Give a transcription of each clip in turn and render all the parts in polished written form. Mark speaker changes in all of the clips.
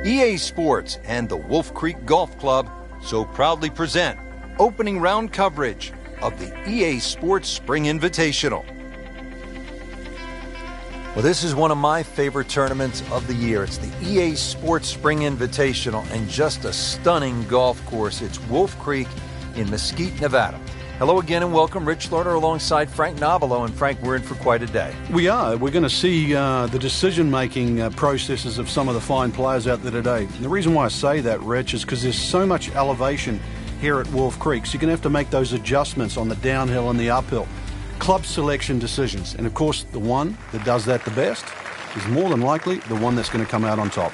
Speaker 1: EA Sports and the Wolf Creek Golf Club so proudly present opening round coverage of the EA Sports Spring Invitational. Well, this is one of my favorite tournaments of the year. It's the EA Sports Spring Invitational, and just a stunning golf course. It's Wolf Creek in Mesquite, Nevada. Hello again and welcome. Rich Lerner alongside Frank Novelo. And Frank, we're in for quite a day.
Speaker 2: We are. We're going to see the decision-making processes of some of the fine players out there today. And the reason why I say that, Rich, is because there's so much elevation here at Wolf Creek. So you're going to have to make those adjustments on the downhill and the uphill. Club selection decisions. And, of course, the one that does that the best is more than likely the one that's going to come out on top.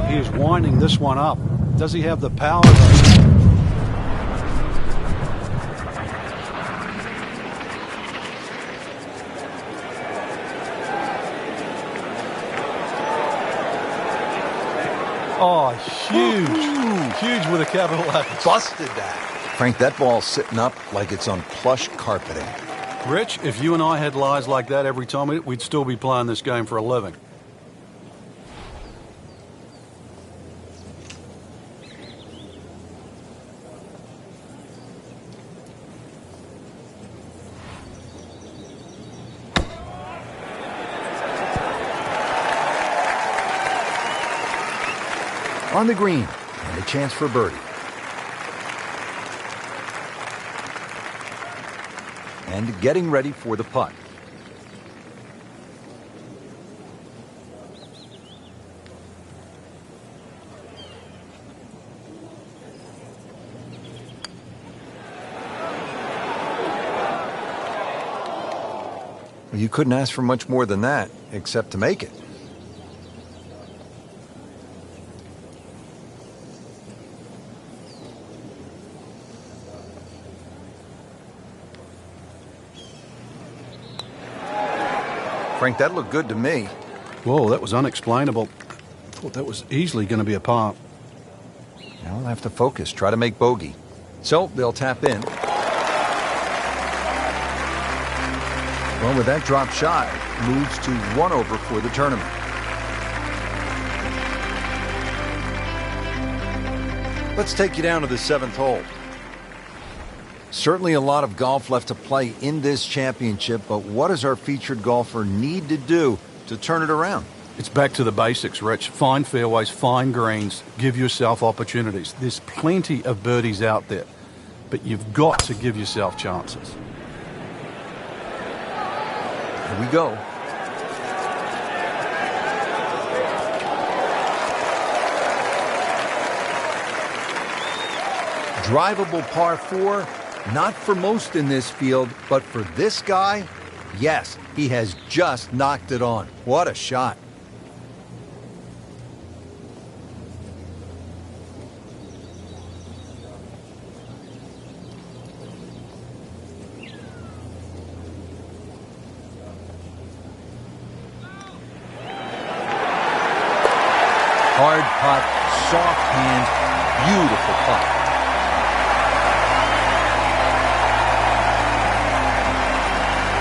Speaker 2: He is winding this one up. Does he have the power, though? Oh, huge. Huge with a capital H.
Speaker 1: Busted that. Frank, that ball's sitting up like it's on plush carpeting.
Speaker 2: Rich, if you and I had lies like that every time, we'd still be playing this game for a living.
Speaker 1: On the green, and a chance for birdie. And getting ready for the putt. Well, you couldn't ask for much more than that, except to make it. Frank, that looked good to me.
Speaker 2: Whoa, that was unexplainable. I thought that was easily going to be a par.
Speaker 1: Now they'll have to focus, try to make bogey. So they'll tap in. Well, with that drop shot, moves to 1 over for the tournament. Let's take you down to the 7th hole. Certainly a lot of golf left to play in this championship, but what does our featured golfer need to do to turn it around?
Speaker 2: It's back to the basics, Rich. Find fairways, find greens, give yourself opportunities. There's plenty of birdies out there, but you've got to give yourself chances.
Speaker 1: Here we go. Drivable par 4. Not for most in this field, but for this guy, yes, he has just knocked it on. What a shot. Hard putt, soft hand, beautiful putt.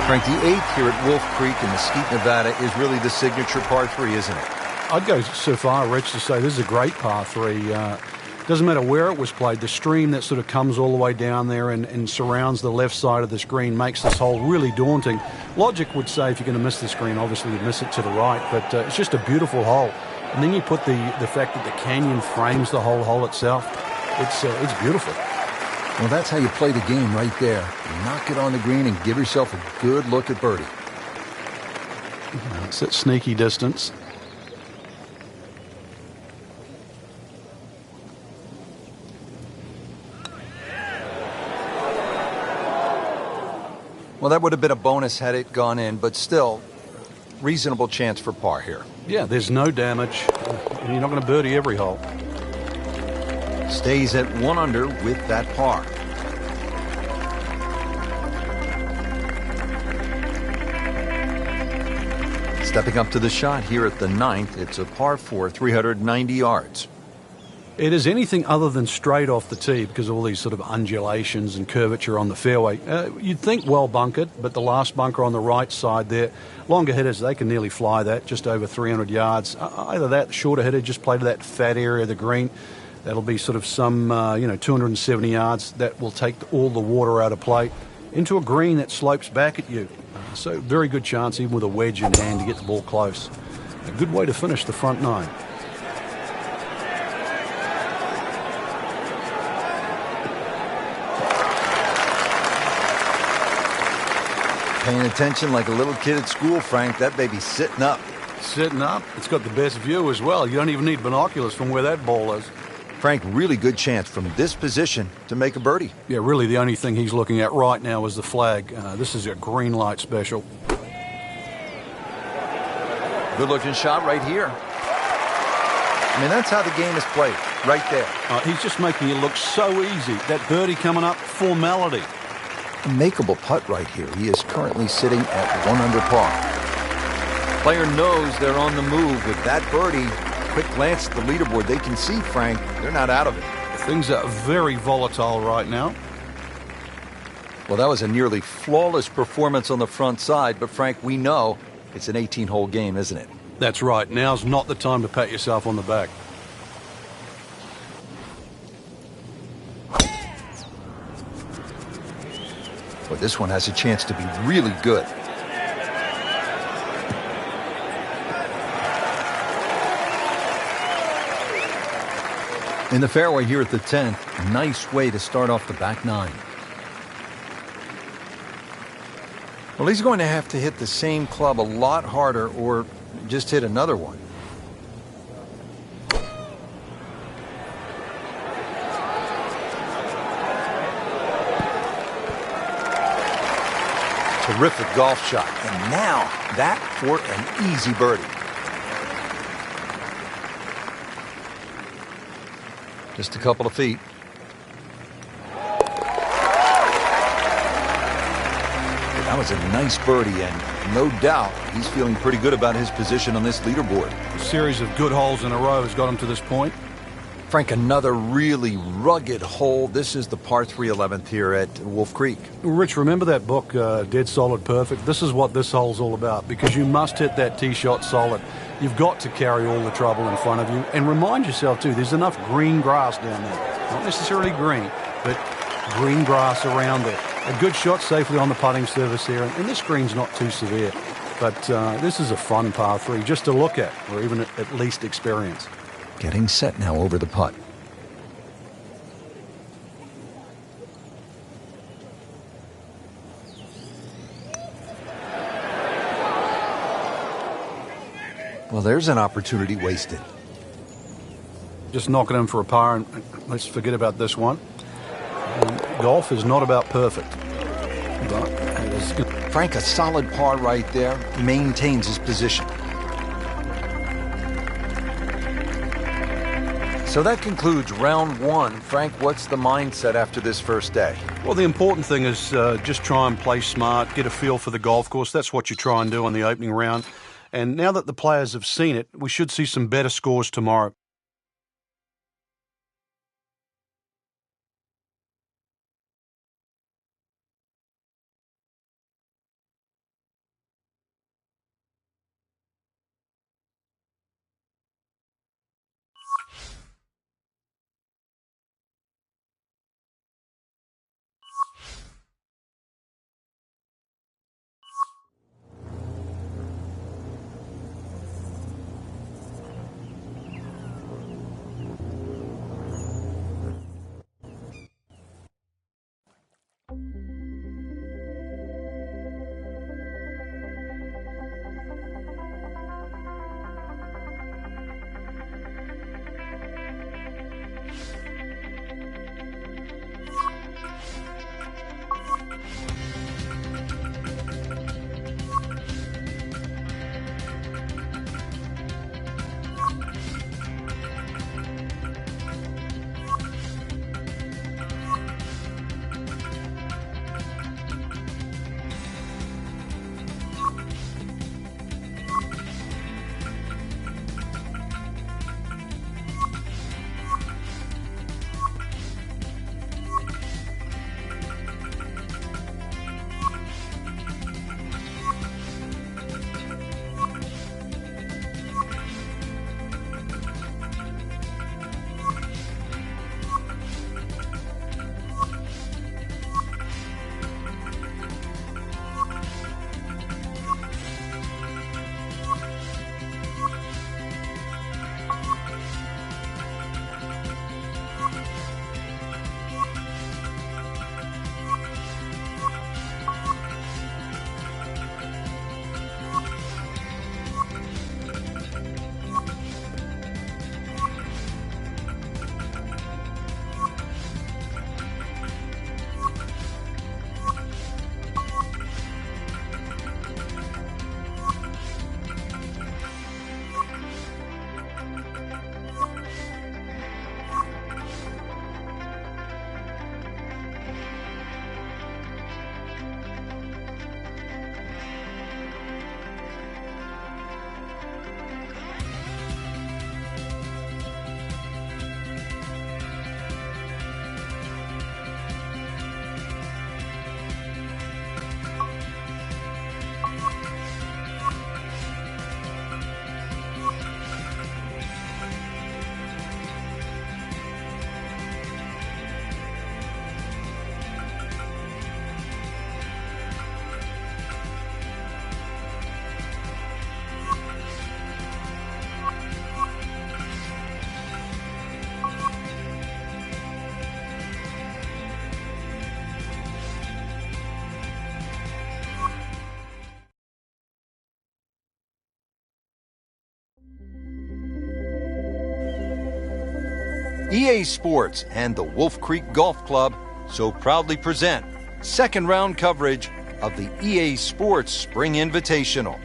Speaker 1: Frank, the 8th here at Wolf Creek in Mesquite, Nevada is really the signature par 3, isn't it?
Speaker 2: I'd go so far, Rich, to say this is a great par 3. Doesn't matter where it was played. The stream that sort of comes all the way down there and surrounds the left side of this green makes this hole really daunting. Logic would say if you're going to miss this green, obviously you'd miss it to the right, but it's just a beautiful hole. And then you put the fact that the canyon frames the whole hole itself. It's beautiful.
Speaker 1: Well, that's how you play the game right there. You knock it on the green and give yourself a good look at birdie.
Speaker 2: It's at sneaky distance.
Speaker 1: Well, that would have been a bonus had it gone in, but still, reasonable chance for par here.
Speaker 2: Yeah, there's no damage, and you're not going to birdie every hole.
Speaker 1: Stays at 1 under with that par. Stepping up to the shot here at the 9th, it's a par 4, 390 yards.
Speaker 2: It is anything other than straight off the tee because of all these sort of undulations and curvature on the fairway. You'd think well bunkered, but the last bunker on the right side there, longer hitters, they can nearly fly that, just over 300 yards. Either that, the shorter hitter just play to that fat area of the green. That'll be sort of some, 270 yards. That will take all the water out of play into a green that slopes back at you. So very good chance, even with a wedge in hand, to get the ball close. A good way to finish the front nine.
Speaker 1: Paying attention like a little kid at school, Frank. That baby's sitting up.
Speaker 2: Sitting up. It's got the best view as well. You don't even need binoculars from where that ball is.
Speaker 1: Frank, really good chance from this position to make a birdie.
Speaker 2: Yeah, really the only thing he's looking at right now is the flag. This is a green light special.
Speaker 1: Good-looking shot right here. I mean, that's how the game is played, right there.
Speaker 2: He's just making it look so easy. That birdie coming up, formality.
Speaker 1: A makeable putt right here. He is currently sitting at 1 under par. Player knows they're on the move with that birdie. Quick glance at the leaderboard. They can see, Frank, they're not out of it.
Speaker 2: Things are very volatile right now.
Speaker 1: Well, that was a nearly flawless performance on the front side, but Frank, we know it's an 18-hole game, isn't it?
Speaker 2: That's right. Now's not the time to pat yourself on the back.
Speaker 1: Well, this one has a chance to be really good. In the fairway here at the 10th, nice way to start off the back nine. Well, he's going to have to hit the same club a lot harder or just hit another one. Terrific golf shot. And now that for an easy birdie. Just a couple of feet. That was a nice birdie, and no doubt he's feeling pretty good about his position on this leaderboard.
Speaker 2: A series of good holes in a row has got him to this point.
Speaker 1: Frank, another really rugged hole. This is the par 3 11th here at Wolf Creek.
Speaker 2: Rich, remember that book, Dead Solid Perfect? This is what this hole's all about, because you must hit that tee shot solid. You've got to carry all the trouble in front of you. And remind yourself, too, there's enough green grass down there. Not necessarily green, but green grass around there. A good shot safely on the putting surface here. And this green's not too severe. But this is a fun par 3 just to look at, or even at least experience.
Speaker 1: Getting set now over the putt. Well, there's an opportunity wasted.
Speaker 2: Just knock it in for a par, and let's forget about this one. Golf is not about perfect. But it is.
Speaker 1: Frank, a solid par right there. Maintains his position. So that concludes round 1. Frank, what's the mindset after this first day?
Speaker 2: Well, the important thing is just try and play smart, get a feel for the golf course. That's what you try and do on the opening round. And now that the players have seen it, we should see some better scores tomorrow.
Speaker 1: EA Sports and the Wolf Creek Golf Club so proudly present second round coverage of the EA Sports Spring Invitational.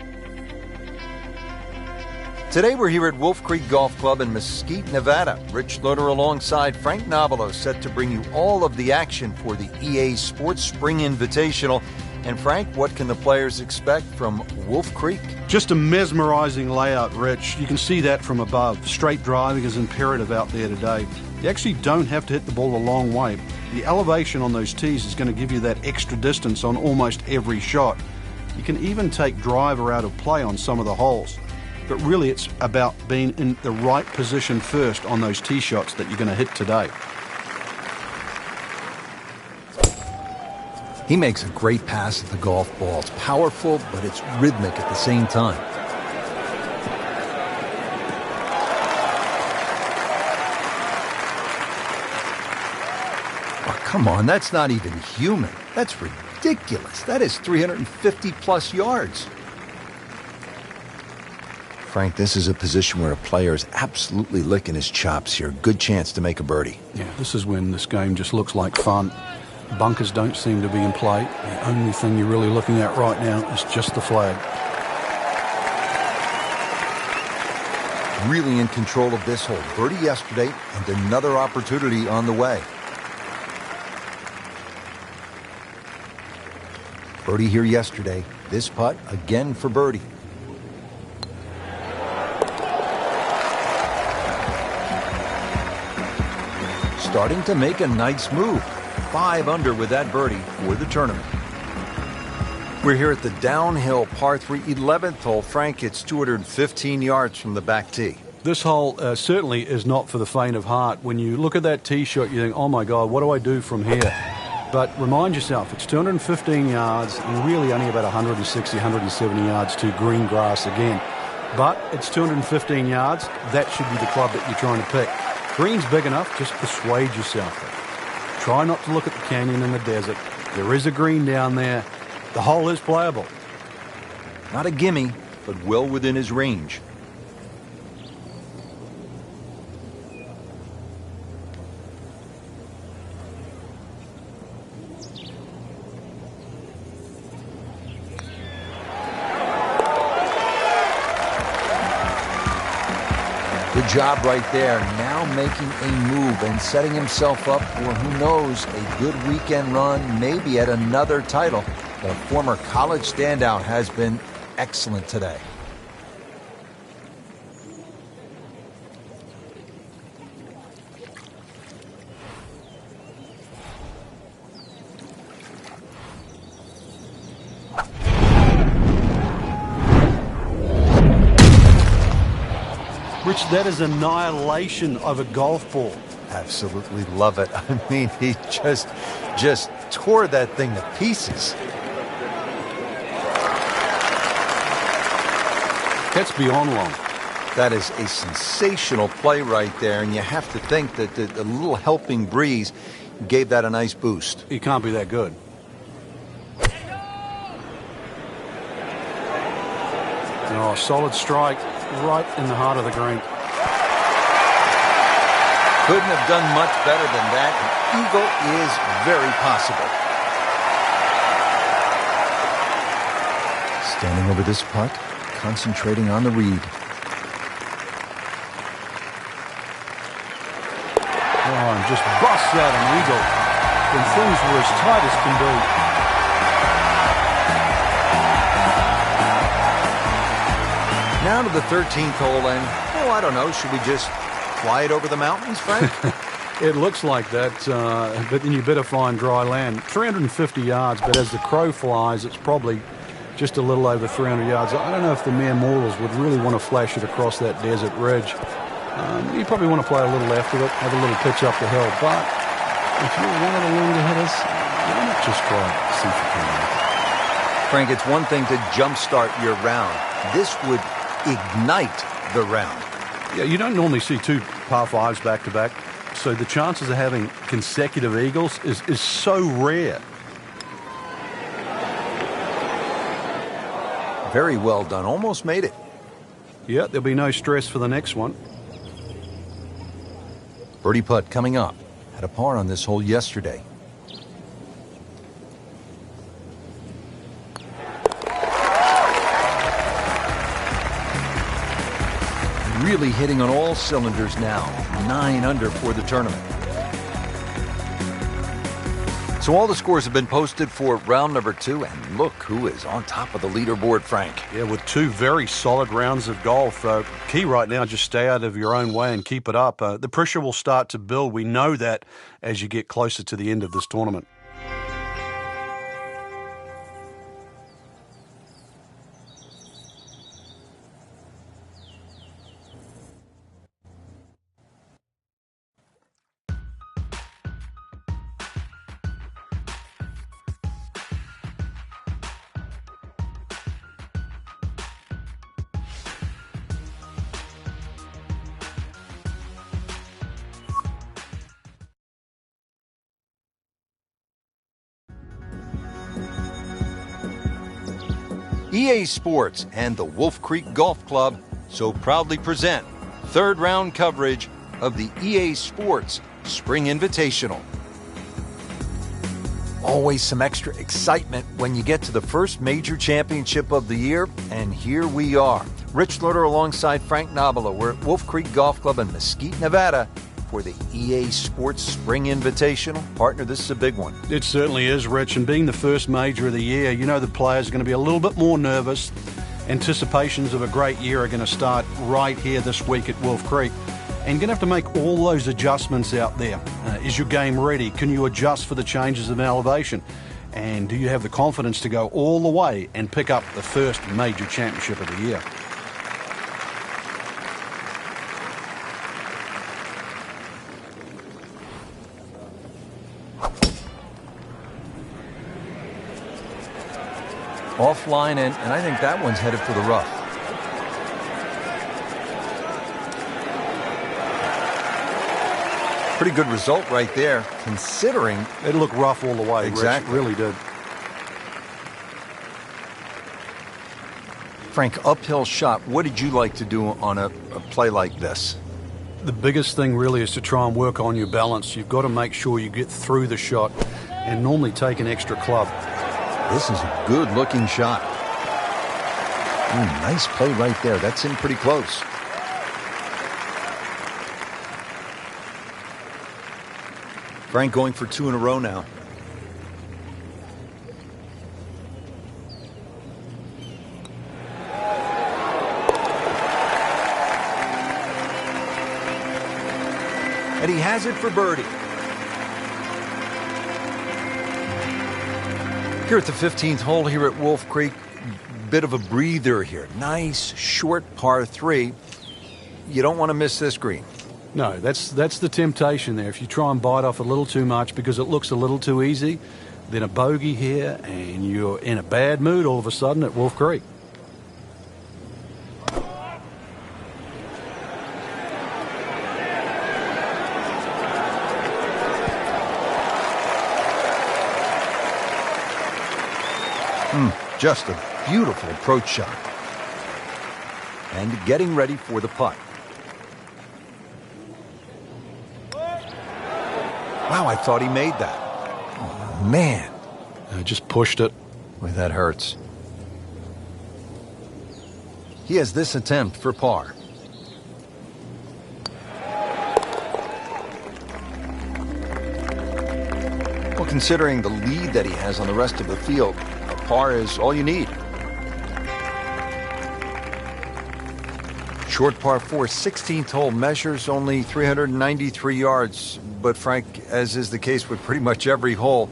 Speaker 1: Today we're here at Wolf Creek Golf Club in Mesquite, Nevada. Rich Loader alongside Frank Nobilo set to bring you all of the action for the EA Sports Spring Invitational. And Frank, what can the players expect from Wolf Creek?
Speaker 2: Just a mesmerizing layout, Rich. You can see that from above. Straight driving is imperative out there today. You actually don't have to hit the ball a long way. The elevation on those tees is going to give you that extra distance on almost every shot. You can even take driver out of play on some of the holes. But really it's about being in the right position first on those tee shots that you're going to hit today.
Speaker 1: He makes a great pass at the golf ball. It's powerful, but it's rhythmic at the same time. Oh, come on, that's not even human. That's ridiculous. That is 350 plus yards. Frank, this is a position where a player is absolutely licking his chops here. Good chance to make a birdie.
Speaker 2: Yeah, this is when this game just looks like fun. Bunkers don't seem to be in play. The only thing you're really looking at right now is just the flag.
Speaker 1: Really in control of this hole. Birdie yesterday and another opportunity on the way. Birdie here yesterday. This putt again for birdie. Starting to make a nice move. 5 under with that birdie for the tournament. We're here at the downhill par 3 11th hole. Frank, it's 215 yards from the back tee.
Speaker 2: This hole certainly is not for the faint of heart. When you look at that tee shot, you think, oh my God, what do I do from here? But remind yourself, it's 215 yards and really only about 160, 170 yards to green grass again. But it's 215 yards. That should be the club that you're trying to pick. Green's big enough, just persuade yourself. Try not to look at the canyon and the desert. There is a green down there. The hole is playable.
Speaker 1: Not a gimme, but well within his range. Good job right there. Now making a move and setting himself up for, who knows, a good weekend run, maybe at another title. The former college standout has been excellent today.
Speaker 2: Rich, that is annihilation of a golf ball.
Speaker 1: Absolutely love it. I mean, he just tore that thing to pieces.
Speaker 2: That's beyond long.
Speaker 1: That is a sensational play right there, and you have to think that the little helping breeze gave that a nice boost.
Speaker 2: He can't be that good. Oh, solid strike right in the heart of the green.
Speaker 1: Couldn't have done much better than that. An eagle is very possible. Standing over this putt, concentrating on the read.
Speaker 2: Oh, and just busts out an eagle when things were as tight as can be.
Speaker 1: Now to the 13th hole, and, oh, I don't know, should we just fly it over the mountains, Frank?
Speaker 2: It looks like that, but then you better find dry land. 350 yards, but as the crow flies, it's probably just a little over 300 yards. I don't know if the mere mortals would really want to flash it across that desert ridge. You probably want to play a little left of it, have a little pitch up the hill, but if you're one of the longer hitters, why not just try it, see if you can make it.
Speaker 1: Frank, it's one thing to jumpstart your round. This would ignite the round.
Speaker 2: Yeah, you don't normally see two par fives back to back, so the chances of having consecutive eagles is so rare.
Speaker 1: Very well done. Almost made it.
Speaker 2: Yeah, there'll be no stress for the next one.
Speaker 1: Birdie putt coming up. Had a par on this hole yesterday. Really hitting on all cylinders now. 9 under for the tournament. So all the scores have been posted for round number 2, and look who is on top of the leaderboard, Frank.
Speaker 2: Yeah, with 2 very solid rounds of golf. Key right now, just stay out of your own way and keep it up. The pressure will start to build. We know that as you get closer to the end of this tournament.
Speaker 1: EA Sports and the Wolf Creek Golf Club so proudly present third round coverage of the EA Sports Spring Invitational. Always some extra excitement when you get to the first major championship of the year, and here we are. Rich Loader alongside Frank Nobilo. We're at Wolf Creek Golf Club in Mesquite, Nevada for the EA Sports Spring Invitational. Partner, this is a big one.
Speaker 2: It certainly is, Rich, and being the first major of the year, you know the players are going to be a little bit more nervous. Anticipations of a great year are going to start right here this week at Wolf Creek. And you're going to have to make all those adjustments out there. Is your game ready? Can you adjust for the changes in elevation? And do you have the confidence to go all the way and pick up the first major championship of the year?
Speaker 1: Offline, and I think that one's headed for the rough. Pretty good result right there, considering
Speaker 2: it looked rough all the way.
Speaker 1: Exactly.
Speaker 2: Rich, really did.
Speaker 1: Frank, uphill shot. What did you like to do on a play like this?
Speaker 2: The biggest thing really is to try and work on your balance. You've got to make sure you get through the shot and normally take an extra club.
Speaker 1: This is a good-looking shot. Nice play right there. That's in pretty close. Frank going for 2 in a row now. And he has it for birdie. Here at the 15th hole here at Wolf Creek, bit of a breather here. Nice short par 3. You don't want to miss this green.
Speaker 2: No, that's the temptation there. If you try and bite off a little too much because it looks a little too easy, then a bogey here and you're in a bad mood all of a sudden at Wolf Creek.
Speaker 1: Just a beautiful approach shot. And getting ready for the putt. Wow, I thought he made that. Oh, man.
Speaker 2: Just pushed it.
Speaker 1: Boy, that hurts. He has this attempt for par. Well, considering the lead that he has on the rest of the field, a par is all you need. Short par 4, 16th hole, measures only 393 yards. But Frank, as is the case with pretty much every hole,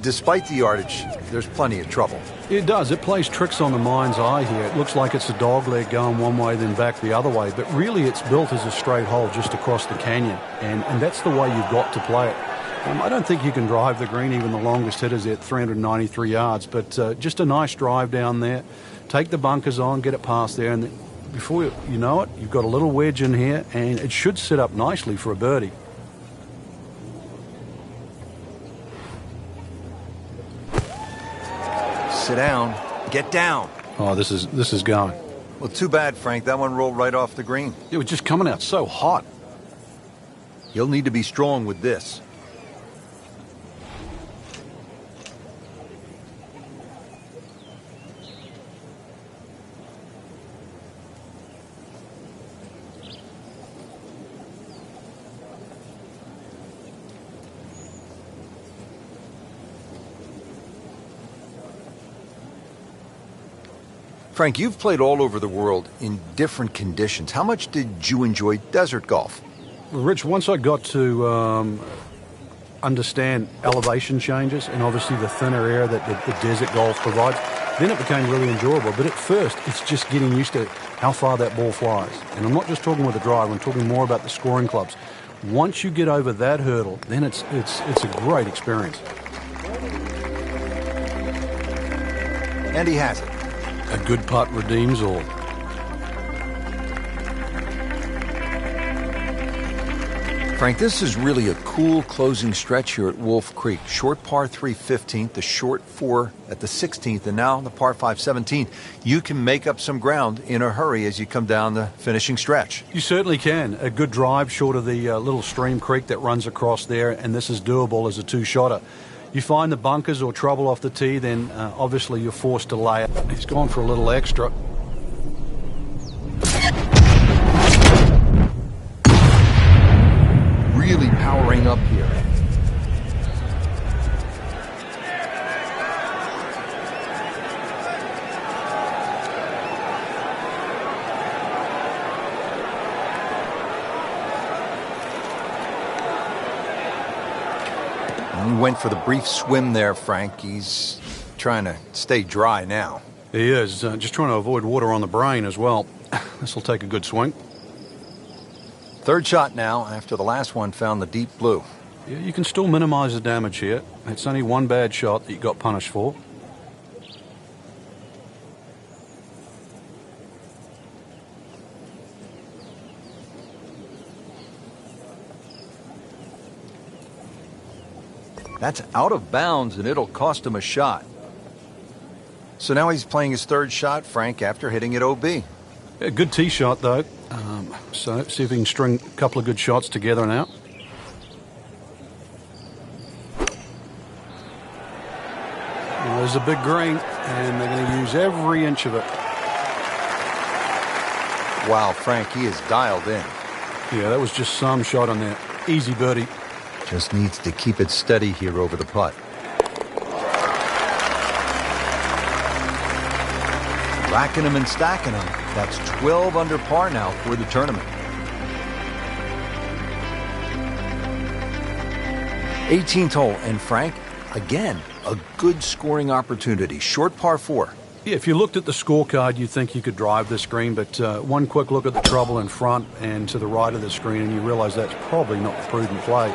Speaker 1: despite the yardage, there's plenty of trouble.
Speaker 2: It does. It plays tricks on the mind's eye here. It looks like it's a dog leg going one way, then back the other way. But really, it's built as a straight hole just across the canyon. And that's the way you've got to play it. I don't think you can drive the green, even the longest hitters at 393 yards. But just a nice drive down there. Take the bunkers on, get it past there. And before you know it, you've got a little wedge in here. And it should sit up nicely for a birdie.
Speaker 1: Sit down. Get down.
Speaker 2: Oh, this is going.
Speaker 1: Well, too bad, Frank. That one rolled right off the green.
Speaker 2: It was just coming out so hot.
Speaker 1: He'll need to be strong with this. Frank, you've played all over the world in different conditions. How much did you enjoy desert golf?
Speaker 2: Well, Rich, once I got to understand elevation changes and obviously the thinner air that the desert golf provides, then it became really enjoyable. But at first, it's just getting used to how far that ball flies. And I'm not just talking with the drive, I'm talking more about the scoring clubs. Once you get over that hurdle, then it's a great experience.
Speaker 1: And he has it.
Speaker 2: A good putt redeems all.
Speaker 1: Frank, this is really a cool closing stretch here at Wolf Creek. Short par 3 15th, the short 4 at the 16th, and now the par 5 17th. You can make up some ground in a hurry as you come down the finishing stretch.
Speaker 2: You certainly can. A good drive short of the little stream creek that runs across there, and this is doable as a two-shotter. You find the bunkers or trouble off the tee, then obviously you're forced to lay it. He's gone for a little extra.
Speaker 1: Really powering up here. He went for the brief swim there, Frank. He's trying to stay dry now.
Speaker 2: He is. Just trying to avoid water on the brain as well. This will take a good swing.
Speaker 1: Third shot now after the last one found the deep blue.
Speaker 2: Yeah, you can still minimize the damage here. It's only one bad shot that you got punished for.
Speaker 1: That's out of bounds, and it'll cost him a shot. So now he's playing his third shot, Frank, after hitting it OB.
Speaker 2: Yeah, good tee shot, though. So see if he can string a couple of good shots together now. Well, there's a big green, and they're going to use every inch of it.
Speaker 1: Wow, Frank, he is dialed in.
Speaker 2: Yeah, that was just some shot on there. Easy birdie.
Speaker 1: Just needs to keep it steady here over the putt. Racking them and stacking them. That's 12 under par now for the tournament. 18th hole, and Frank, again, a good scoring opportunity. Short par 4.
Speaker 2: Yeah, if you looked at the scorecard, you'd think you could drive this green, but one quick look at the trouble in front and to the right of the screen, and you realize that's probably not the prudent play.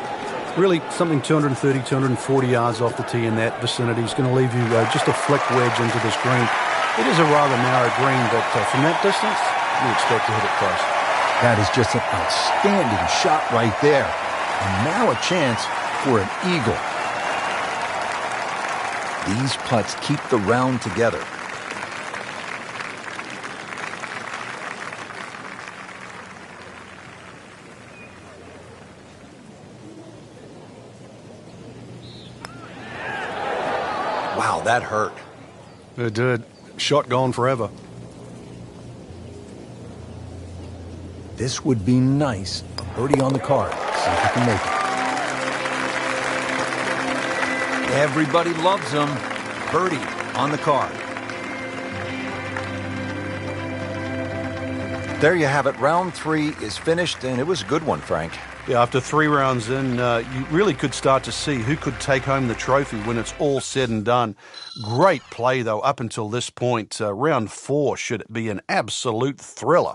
Speaker 2: Really, something 230, 240 yards off the tee in that vicinity is going to leave you just a flick wedge into this green. It is a rather narrow green, but from that distance, you expect to hit it close.
Speaker 1: That is just an outstanding shot right there. And now a chance for an eagle. These putts keep the round together. Wow, that hurt.
Speaker 2: It did. Shot gone forever.
Speaker 1: This would be nice. A birdie on the card. See if he can make it. Everybody loves him. Birdie on the card. There you have it. Round 3 is finished, and it was a good one, Frank.
Speaker 2: Yeah, after 3 rounds in, you really could start to see who could take home the trophy when it's all said and done. Great play, though, up until this point. Round 4 should be an absolute thriller.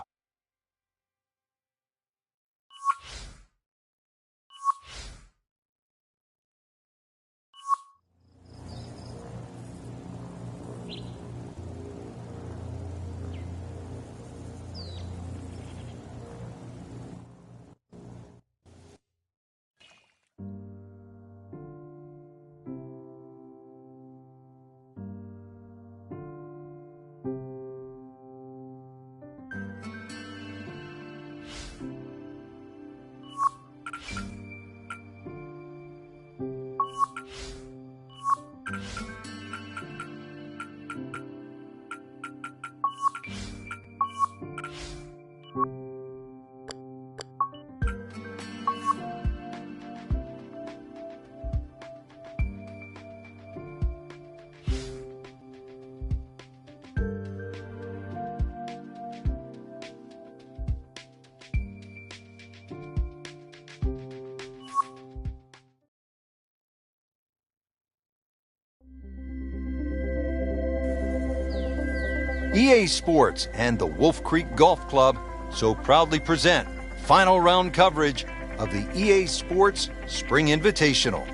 Speaker 1: EA Sports and the Wolf Creek Golf Club so proudly present final round coverage of the EA Sports Spring Invitational.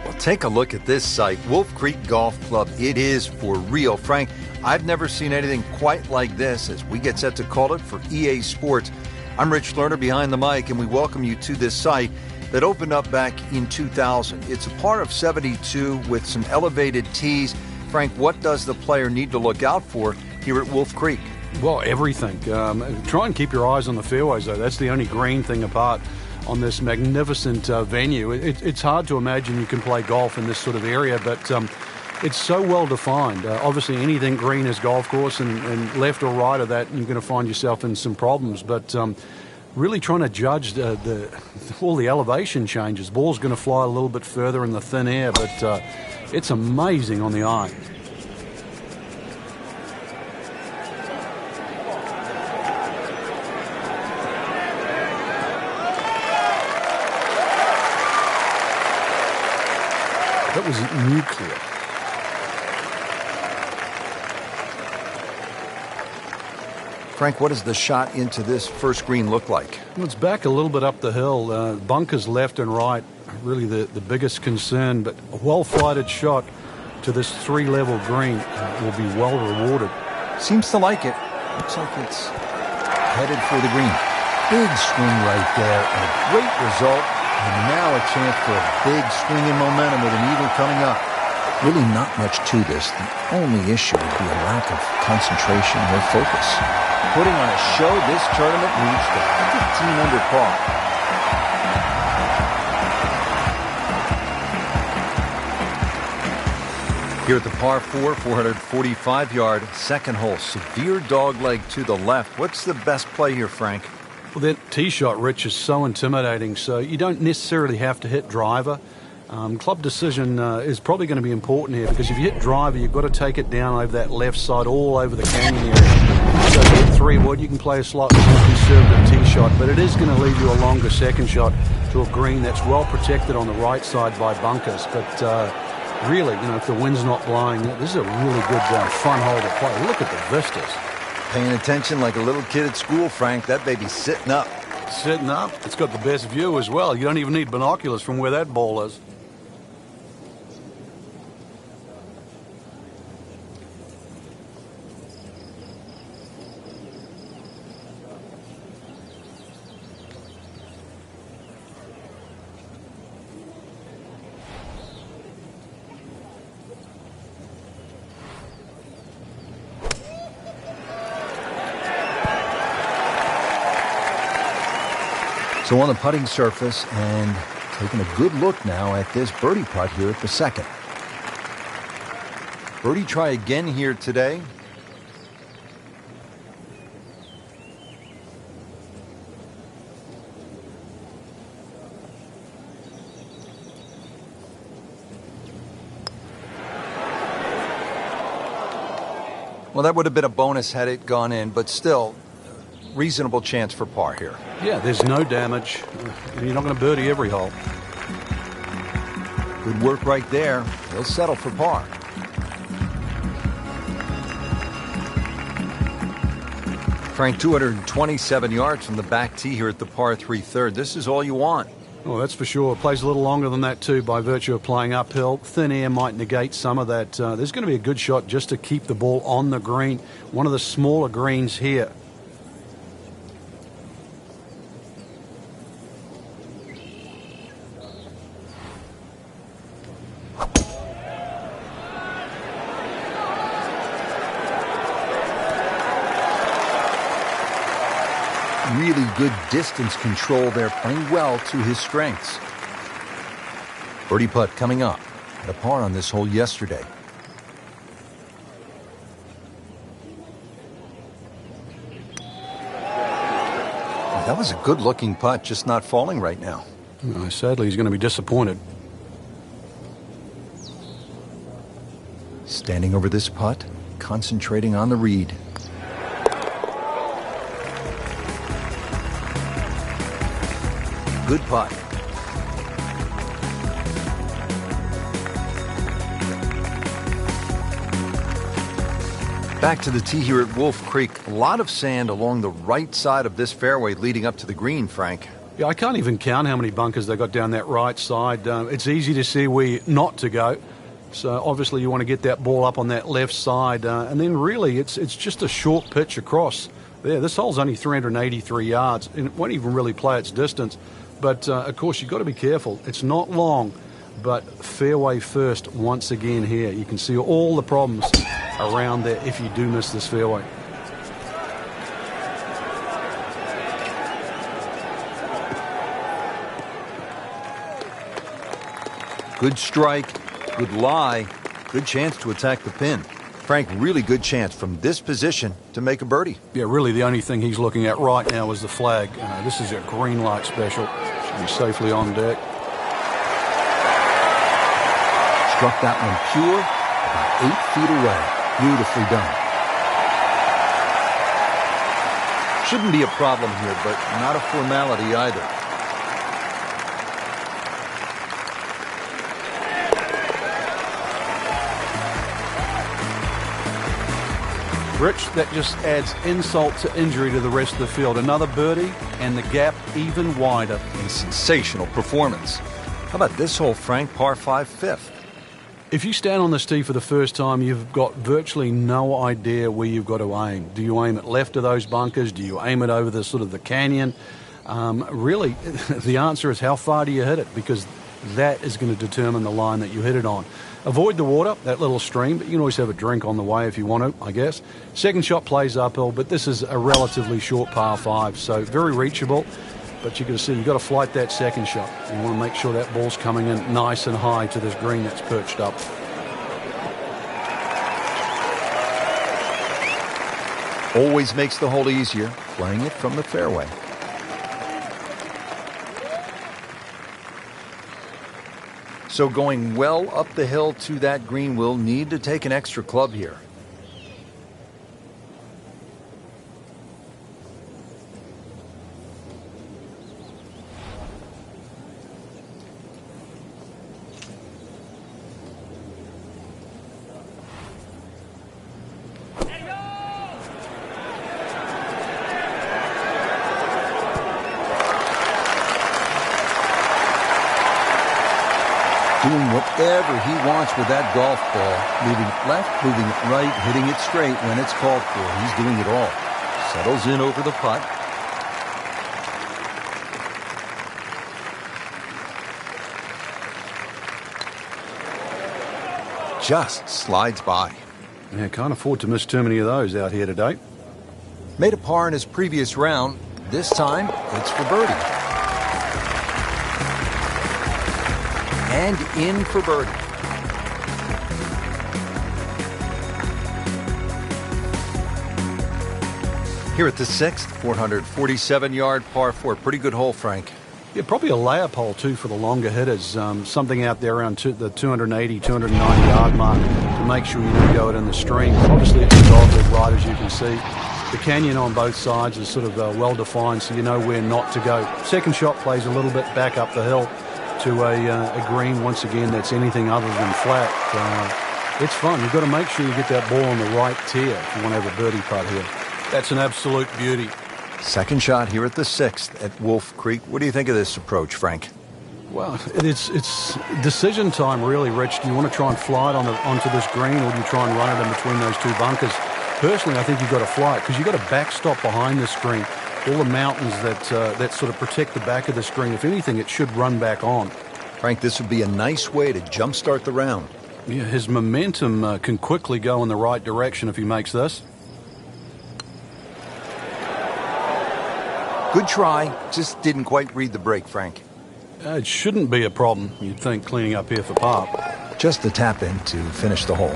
Speaker 1: Well, take a look at this site, Wolf Creek Golf Club. It is for real. Frank, I've never seen anything quite like this as we get set to call it for EA Sports. I'm Rich Lerner behind the mic, and we welcome you to this site that opened up back in 2000. It's a par of 72 with some elevated tees. Frank, what does the player need to look out for here at Wolf Creek?
Speaker 2: Well, everything. Try and keep your eyes on the fairways, though. That's the only green thing apart on this magnificent venue. It's hard to imagine you can play golf in this sort of area, but it's so well defined. Obviously, anything green is golf course, and left or right of that, you're going to find yourself in some problems. But really trying to judge all the elevation changes. The ball's going to fly a little bit further in the thin air, but it's amazing on the eye. That was nuclear.
Speaker 1: Frank, what does the shot into this first green look like?
Speaker 2: Well, it's back a little bit up the hill. Bunkers left and right, really the biggest concern, but a well-flighted shot to this three-level green will be well rewarded.
Speaker 1: Seems to like it. Looks like it's headed for the green. Big swing right there, and a great result. And now a chance for a big swing in momentum with an eagle coming up. Really not much to this. The only issue would be a lack of concentration or focus. Putting on a show, this tournament reached a 15 under par. Here at the par 4, 445-yard second hole. Severe dogleg to the left. What's the best play here, Frank?
Speaker 2: Well, that tee shot, Rich, is so intimidating, so you don't necessarily have to hit driver. Club decision is probably going to be important here, because if you hit driver, you've got to take it down over that left side, all over the canyon area. So if you hit 3-wood, you can play a slightly more conservative tee shot, but it is going to leave you a longer second shot to a green that's well protected on the right side by bunkers. But really, if the wind's not blowing, this is a really good fun hole to play. Look at the vistas.
Speaker 1: Paying attention like a little kid at school, Frank. That baby's sitting up.
Speaker 2: Sitting up? It's got the best view as well. You don't even need binoculars from where that ball is.
Speaker 1: So on the putting surface, and taking a good look now at this birdie putt here at the second. Birdie try again here today. Well, that would have been a bonus had it gone in, but still, reasonable chance for par here.
Speaker 2: Yeah, there's no damage, and you're not going to birdie every hole.
Speaker 1: Good work right there. He'll settle for par. Frank, 227 yards from the back tee here at the par 3 third. This is all you want.
Speaker 2: Oh, that's for sure. Plays a little longer than that, too, by virtue of playing uphill. Thin air might negate some of that. There's going to be a good shot just to keep the ball on the green. One of the smaller greens here.
Speaker 1: Really good distance control there, playing well to his strengths. Birdie putt coming up. Had a par on this hole yesterday. That was a good-looking putt, just not falling right now.
Speaker 2: Sadly, he's going to be disappointed.
Speaker 1: Standing over this putt, concentrating on the read. Good putt. Back to the tee here at Wolf Creek. A lot of sand along the right side of this fairway leading up to the green, Frank.
Speaker 2: Yeah, I can't even count how many bunkers they got down that right side. It's easy to see where not to go. So obviously you want to get that ball up on that left side. And then really it's just a short pitch across there. This hole's only 383 yards, and it won't even really play its distance. But, of course, you've got to be careful. It's not long, but fairway first once again here. You can see all the problems around there if you do miss this fairway.
Speaker 1: Good strike, good lie, good chance to attack the pin. Frank, really good chance from this position to make a birdie.
Speaker 2: Yeah, really the only thing he's looking at right now is the flag. This is a green light special. Should be safely on deck.
Speaker 1: Struck that one pure, about 8 feet away. Beautifully done. Shouldn't be a problem here, but not a formality either.
Speaker 2: Rich, that just adds insult to injury to the rest of the field. Another birdie, and the gap even wider.
Speaker 1: A sensational performance. How about this hole, Frank? Par 5, fifth.
Speaker 2: If you stand on this tee for the first time, you've got virtually no idea where you've got to aim. Do you aim it left of those bunkers? Do you aim it over the sort of the canyon? Really, the answer is how far do you hit it? Because that is going to determine the line that you hit it on. Avoid the water, that little stream, but you can always have a drink on the way if you want to, I guess. Second shot plays uphill, but this is a relatively short par 5, so very reachable. But you've got to see, you've got to flight that second shot. You want to make sure that ball's coming in nice and high to this green that's perched up.
Speaker 1: Always makes the hole easier, playing it from the fairway. So going well up the hill to that green, will need to take an extra club here. Doing whatever he wants with that golf ball. Moving it left, moving it right, hitting it straight when it's called for. He's doing it all. Settles in over the putt. Just slides by.
Speaker 2: Yeah, can't afford to miss too many of those out here today.
Speaker 1: Made a par in his previous round. This time, it's for birdie. And in for birdie. Here at the 6th, 447-yard par 4. Pretty good hole, Frank.
Speaker 2: Yeah, probably a layup hole, too, for the longer hitters. Something out there around the 280, 290-yard mark to make sure you don't go it in the stream. Obviously, it's a dogleg right, as you can see. The canyon on both sides is sort of well-defined, so you know where not to go. Second shot plays a little bit back up the hill to a green, once again, that's anything other than flat. It's fun. You've got to make sure you get that ball on the right tier if you want to have a birdie putt here. That's an absolute beauty.
Speaker 1: Second shot here at the 6th at Wolf Creek. What do you think of this approach, Frank?
Speaker 2: Well, it's decision time, really, Rich. Do you want to try and fly it onto this green, or do you try and run it in between those two bunkers? Personally, I think you've got to fly it because you've got a backstop behind the screen. All the mountains that sort of protect the back of the screen. If anything, it should run back on.
Speaker 1: Frank, this would be a nice way to jumpstart the round.
Speaker 2: Yeah, his momentum can quickly go in the right direction if he makes this.
Speaker 1: Good try, just didn't quite read the break, Frank.
Speaker 2: It shouldn't be a problem, you'd think, cleaning up here for par.
Speaker 1: Just a tap in to finish the hole.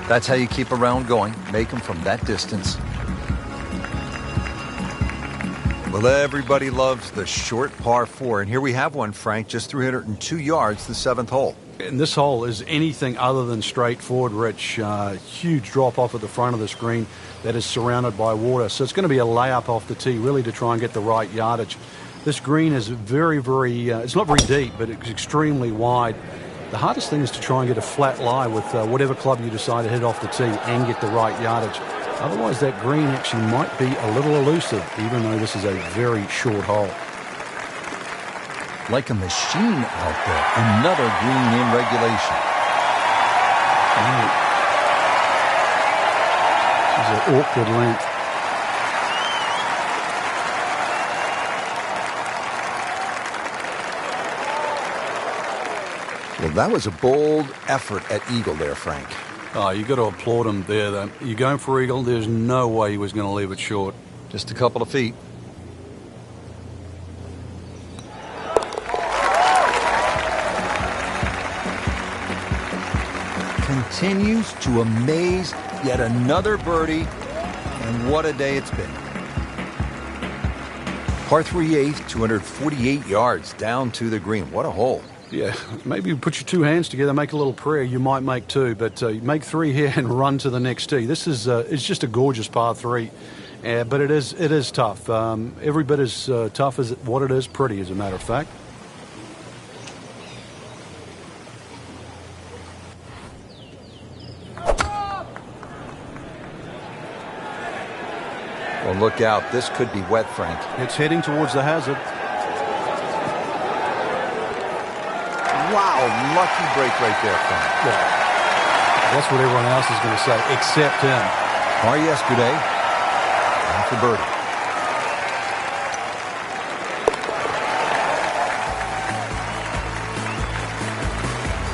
Speaker 1: That's how you keep a round going. Make them from that distance. Well, everybody loves the short par 4, and here we have one, Frank, just 302 yards, the 7th hole.
Speaker 2: And this hole is anything other than straightforward, Rich. Huge drop off at the front of the screen that is surrounded by water. So it's going to be a layup off the tee, really, to try and get the right yardage. This green is very, very, it's not very deep, but it's extremely wide. The hardest thing is to try and get a flat lie with whatever club you decide to hit off the tee and get the right yardage. Otherwise, that green actually might be a little elusive, even though this is a very short hole.
Speaker 1: Like a machine out there. Another green in regulation.
Speaker 2: It's an awkward length.
Speaker 1: Well, that was a bold effort at eagle there, Frank.
Speaker 2: Oh, you got to applaud him there, though. You're going for eagle. There's no way he was going to leave it short.
Speaker 1: Just a couple of feet. Continues to amaze. Yet another birdie. And what a day it's been. Par 3/8, 248 yards down to the green. What a hole.
Speaker 2: Yeah, maybe you put your two hands together, make a little prayer. You might make two, but you make three here and run to the next tee. This is it's just a gorgeous par 3, but it is tough. Every bit as tough as what it is pretty, as a matter of fact.
Speaker 1: Well, look out. This could be wet, Frank.
Speaker 2: It's heading towards the hazard.
Speaker 1: Wow, lucky break right there, Frank.
Speaker 2: Yeah. That's what everyone else is going to say, except him.
Speaker 1: Par yesterday, and for birdie.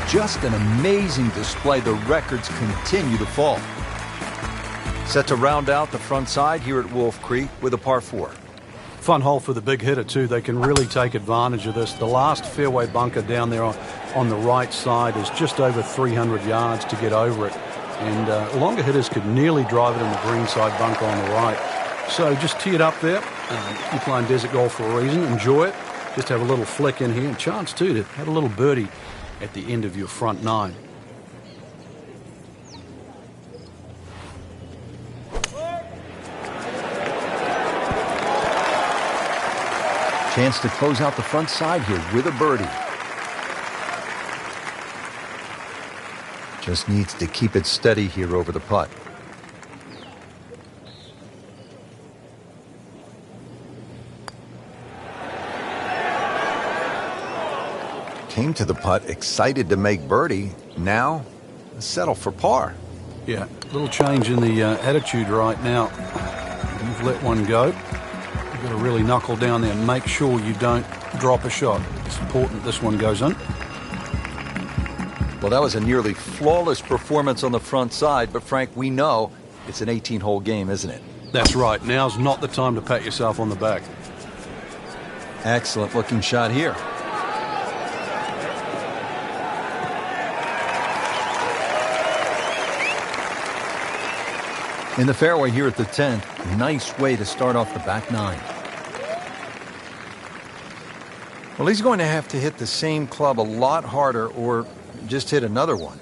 Speaker 1: Just an amazing display. The records continue to fall. Set to round out the front side here at Wolf Creek with a par 4.
Speaker 2: Fun hole for the big hitter, too. They can really take advantage of this. The last fairway bunker down there on the right side is just over 300 yards to get over it. And longer hitters could nearly drive it in the green side bunker on the right. So just tee it up there. You're playing desert golf for a reason. Enjoy it. Just have a little flick in here. And chance, too, to have a little birdie at the end of your front 9.
Speaker 1: Chance to close out the front side here with a birdie. Just needs to keep it steady here over the putt. Came to the putt excited to make birdie. Now settle for par.
Speaker 2: Yeah, a little change in the attitude right now. You've let one go. Got to really knuckle down there and make sure you don't drop a shot. It's important this one goes in.
Speaker 1: Well, that was a nearly flawless performance on the front side, but Frank, we know it's an 18-hole game, isn't it?
Speaker 2: That's right. Now's not the time to pat yourself on the back.
Speaker 1: Excellent looking shot here. In the fairway here at the 10th, nice way to start off the back 9. Well, he's going to have to hit the same club a lot harder or just hit another one.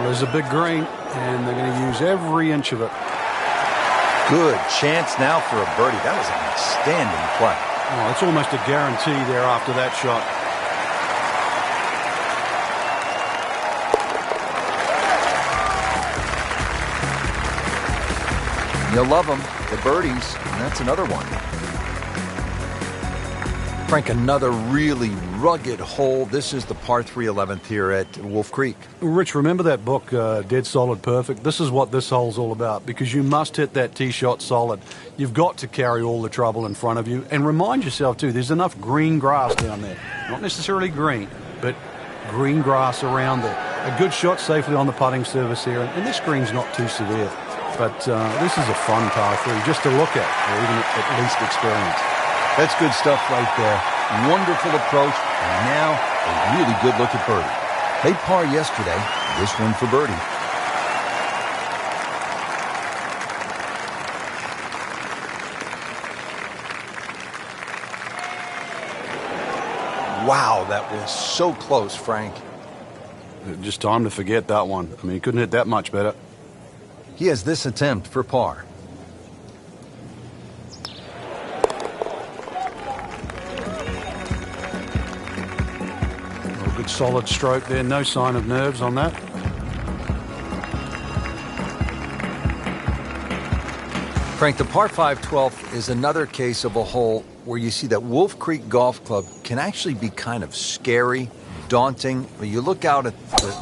Speaker 2: There's a big green, and they're going to use every inch of it.
Speaker 1: Good chance now for a birdie. That was an outstanding play.
Speaker 2: Oh, it's almost a guarantee there after that shot.
Speaker 1: You'll love them, the birdies, and that's another one. Frank, another really rugged hole. This is the par 3 11th here at Wolf Creek.
Speaker 2: Rich, remember that book, Dead Solid Perfect? This is what this hole's all about, because you must hit that tee shot solid. You've got to carry all the trouble in front of you. And remind yourself, too, there's enough green grass down there. Not necessarily green, but green grass around there. A good shot safely on the putting surface here. And this green's not too severe. But this is a fun par 3 just to look at, or even at least experience.
Speaker 1: That's good stuff right there. Wonderful approach, and now a really good look at birdie. They par yesterday, this one for birdie. Wow, that was so close, Frank.
Speaker 2: Just time to forget that one. I mean, he couldn't hit that much better.
Speaker 1: He has this attempt for par.
Speaker 2: Well, good solid stroke there. No sign of nerves on that.
Speaker 1: Frank, the par 5 12th is another case of a hole where you see that Wolf Creek Golf Club can actually be kind of scary, daunting. You look out at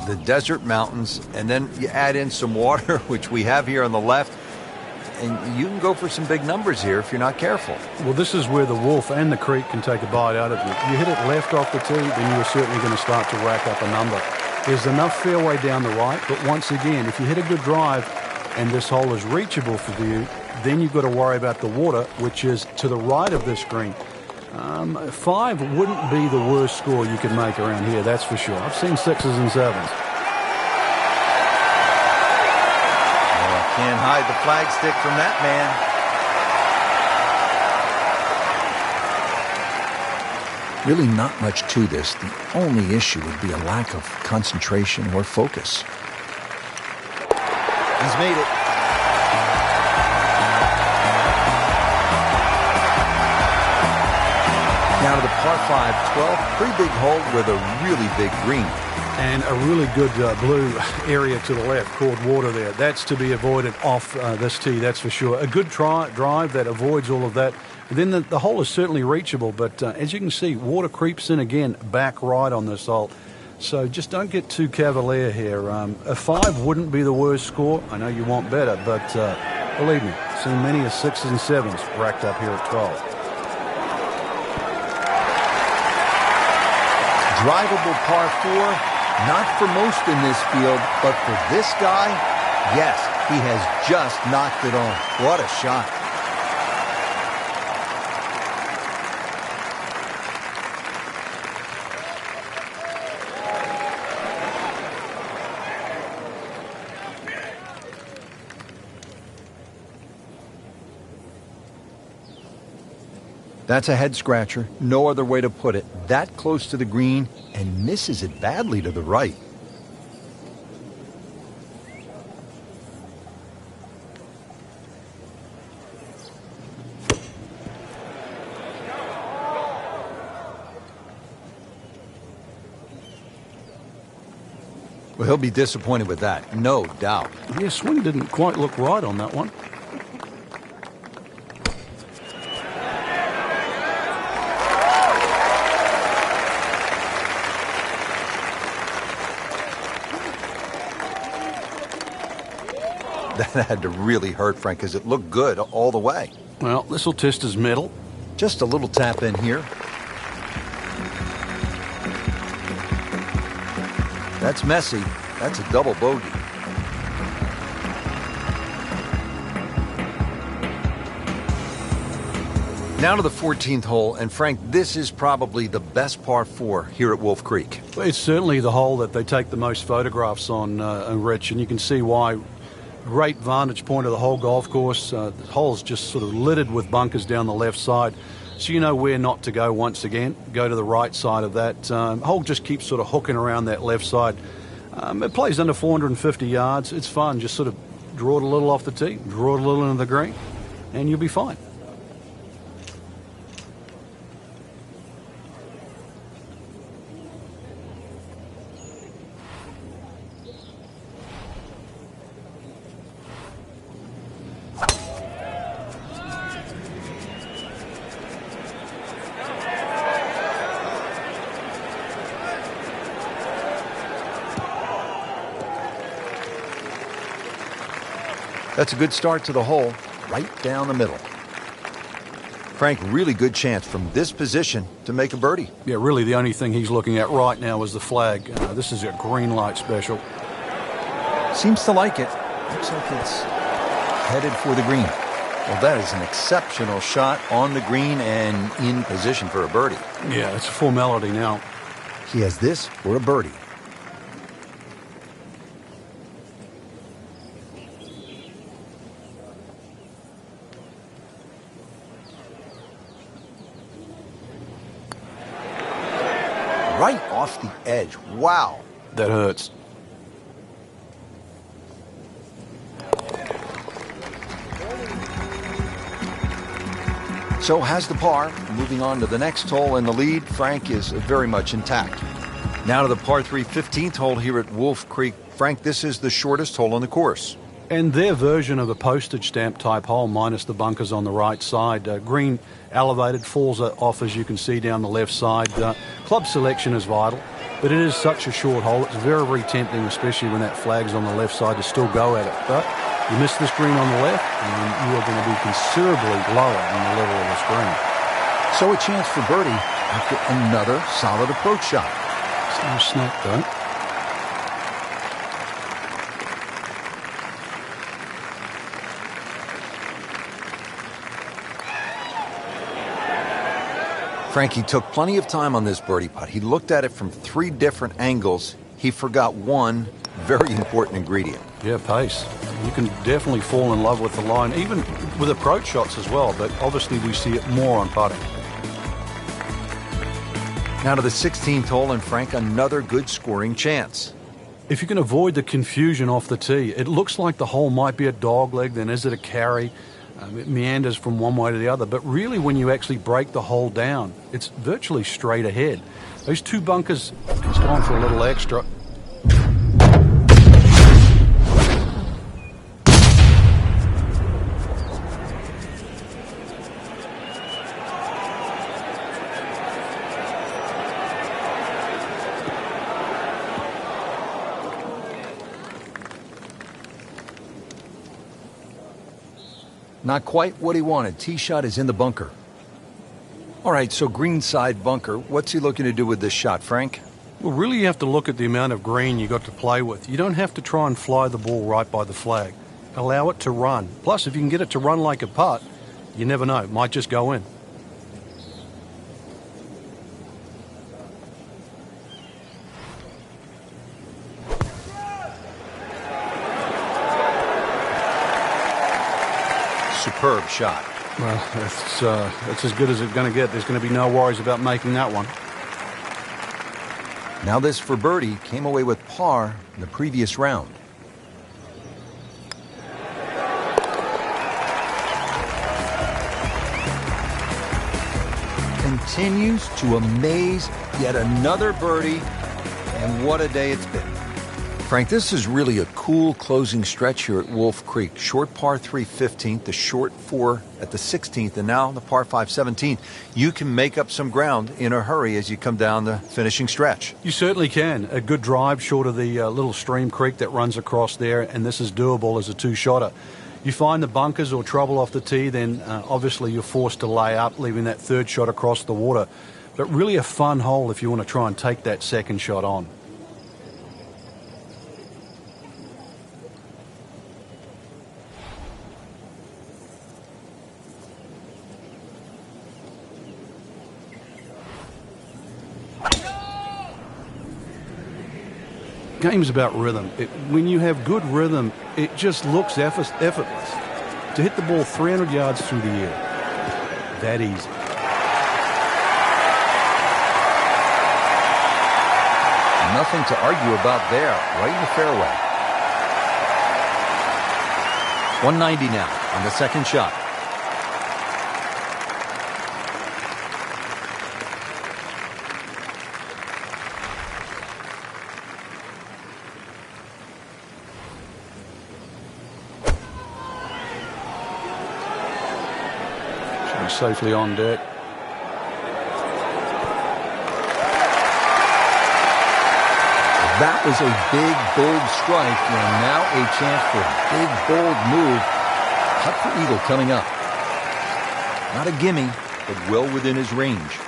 Speaker 1: the desert mountains, and then you add in some water, which we have here on the left, and you can go for some big numbers here if you're not careful.
Speaker 2: Well, this is where the Wolf and the Creek can take a bite out of you. You hit it left off the tee, then you are certainly going to start to rack up a number. There's enough fairway down the right, but once again, if you hit a good drive and this hole is reachable for you, then you've got to worry about the water, which is to the right of this green. 5 wouldn't be the worst score you could make around here, that's for sure. I've seen 6s and 7s.
Speaker 1: Can't hide the flagstick from that man. Really not much to this. The only issue would be a lack of concentration or focus. He's made it. Now to the par 5 12, pretty big hole with a really big green.
Speaker 2: And a really good blue area to the left called water there. That's to be avoided off this tee, that's for sure. A good drive that avoids all of that. And then the hole is certainly reachable, but as you can see, water creeps in again back right on this hole. So just don't get too cavalier here. A 5 wouldn't be the worst score. I know you want better, but believe me, I've seen many as 6s and 7s racked up here at 12.
Speaker 1: Drivable par 4, not for most in this field, but for this guy, yes, he has just knocked it on. What a shot. That's a head scratcher, no other way to put it. That close to the green and misses it badly to the right. Well, he'll be disappointed with that, no doubt.
Speaker 2: Yeah, swing didn't quite look right on that one.
Speaker 1: That had to really hurt, Frank, because it looked good all the way.
Speaker 2: Well, this will test his mettle.
Speaker 1: Just a little tap in here. That's messy. That's a double bogey. Now to the 14th hole, and Frank, this is probably the best par 4 here at Wolf Creek.
Speaker 2: It's certainly the hole that they take the most photographs on, Rich, and you can see why. Great vantage point of the whole golf course. The hole's just sort of littered with bunkers down the left side, so you know where not to go once again. Go to the right side of that. Hole just keeps sort of hooking around that left side. It plays under 450 yards. It's fun. Just sort of draw it a little off the tee, draw it a little into the green, and you'll be fine.
Speaker 1: That's a good start to the hole, right down the middle. Frank, really good chance from this position to make a birdie.
Speaker 2: Yeah, really the only thing he's looking at right now is the flag. This is a green light special.
Speaker 1: Seems to like it. Looks like it's headed for the green. Well, that is an exceptional shot on the green and in position for a birdie.
Speaker 2: Yeah, it's a formality now.
Speaker 1: He has this for a birdie. Right off the edge. Wow.
Speaker 2: That hurts.
Speaker 1: So has the par. Moving on to the next hole, and the lead, Frank, is very much intact. Now to the par 3 15th hole here at Wolf Creek. Frank, this is the shortest hole on the course.
Speaker 2: And their version of a postage stamp type hole, minus the bunkers on the right side. Green elevated, falls off as you can see down the left side. Club selection is vital, but it is such a short hole. It's very, very tempting, especially when that flag's on the left side, to still go at it. But you miss this green on the left, and you are going to be considerably lower than the level of this green.
Speaker 1: So a chance for birdie after another solid approach shot.
Speaker 2: No snap, though.
Speaker 1: Frankie took plenty of time on this birdie putt. He looked at it from 3 different angles. He forgot one very important ingredient.
Speaker 2: Yeah, pace. You can definitely fall in love with the line, even with approach shots as well, but obviously we see it more on putting.
Speaker 1: Now to the 16th hole, and Frank, another good scoring chance.
Speaker 2: If you can avoid the confusion off the tee, it looks like the hole might be a dogleg, then is it a carry? It meanders from one way to the other, but really when you actually break the hole down, it's virtually straight ahead. Those 2 bunkers, he's gone for a little extra.
Speaker 1: Not quite what he wanted. Tee shot is in the bunker. All right, so green side bunker. What's he looking to do with this shot, Frank?
Speaker 2: Well, really you have to look at the amount of green you got to play with. You don't have to try and fly the ball right by the flag. Allow it to run. Plus, if you can get it to run like a putt, you never know. It might just go in.
Speaker 1: Superb shot.
Speaker 2: Well, that's as good as it's going to get. There's going to be no worries about making that one.
Speaker 1: Now this for birdie. Came away with par in the previous round. Continues to amaze. Yet another birdie. And what a day it's been. Frank, this is really a cool closing stretch here at Wolf Creek. Short par 3 15th, the short 4 at the 16th, and now the par 5 17th. You can make up some ground in a hurry as you come down the finishing stretch.
Speaker 2: You certainly can. A good drive short of the little stream creek that runs across there, and this is doable as a 2-shotter. You find the bunkers or trouble off the tee, then obviously you're forced to lay up, leaving that 3rd shot across the water. But really a fun hole if you want to try and take that 2nd shot on. Game's about rhythm. When you have good rhythm, it just looks effortless. To hit the ball 300 yards through the air, that easy.
Speaker 1: Nothing to argue about there, right in the fairway. 190 now on the 2nd shot.
Speaker 2: Safely on deck.
Speaker 1: That was a big, bold strike, and now a chance for a big, bold move. Putt for eagle coming up. Not a gimme, but well within his range.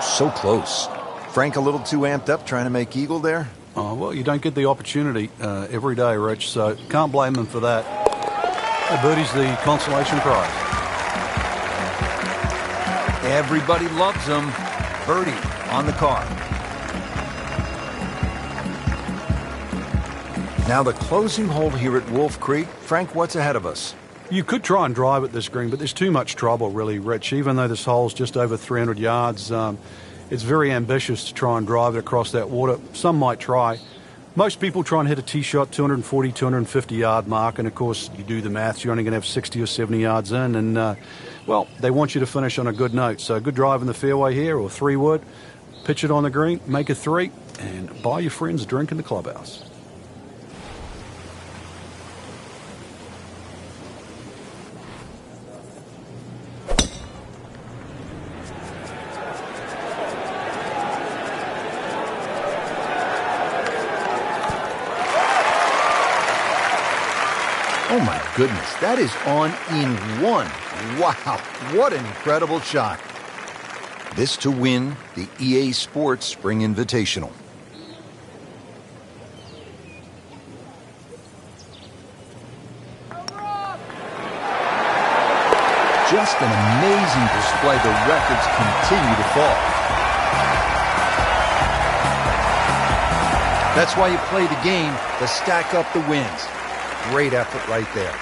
Speaker 1: So close. Frank, a little too amped up trying to make eagle there?
Speaker 2: Well, you don't get the opportunity every day, Rich, so can't blame them for that. Birdie's the consolation prize.
Speaker 1: Everybody loves him. Birdie on the card. Now the closing hole here at Wolf Creek. Frank, what's ahead of us?
Speaker 2: You could try and drive at this green, but there's too much trouble, really, Rich. Even though this hole's just over 300 yards, it's very ambitious to try and drive it across that water. Some might try. Most people try and hit a tee shot 240, 250 yard mark, and of course you do the maths, you're only going to have 60 or 70 yards in, and well, they want you to finish on a good note. So good drive in the fairway here, or 3-wood, pitch it on the green, make a 3, and buy your friends a drink in the clubhouse.
Speaker 1: Oh my goodness, that is on in one. Wow, what an incredible shot. This to win the EA Sports Spring Invitational. Just an amazing display. The records continue to fall. That's why you play the game, to stack up the wins. Great effort right there.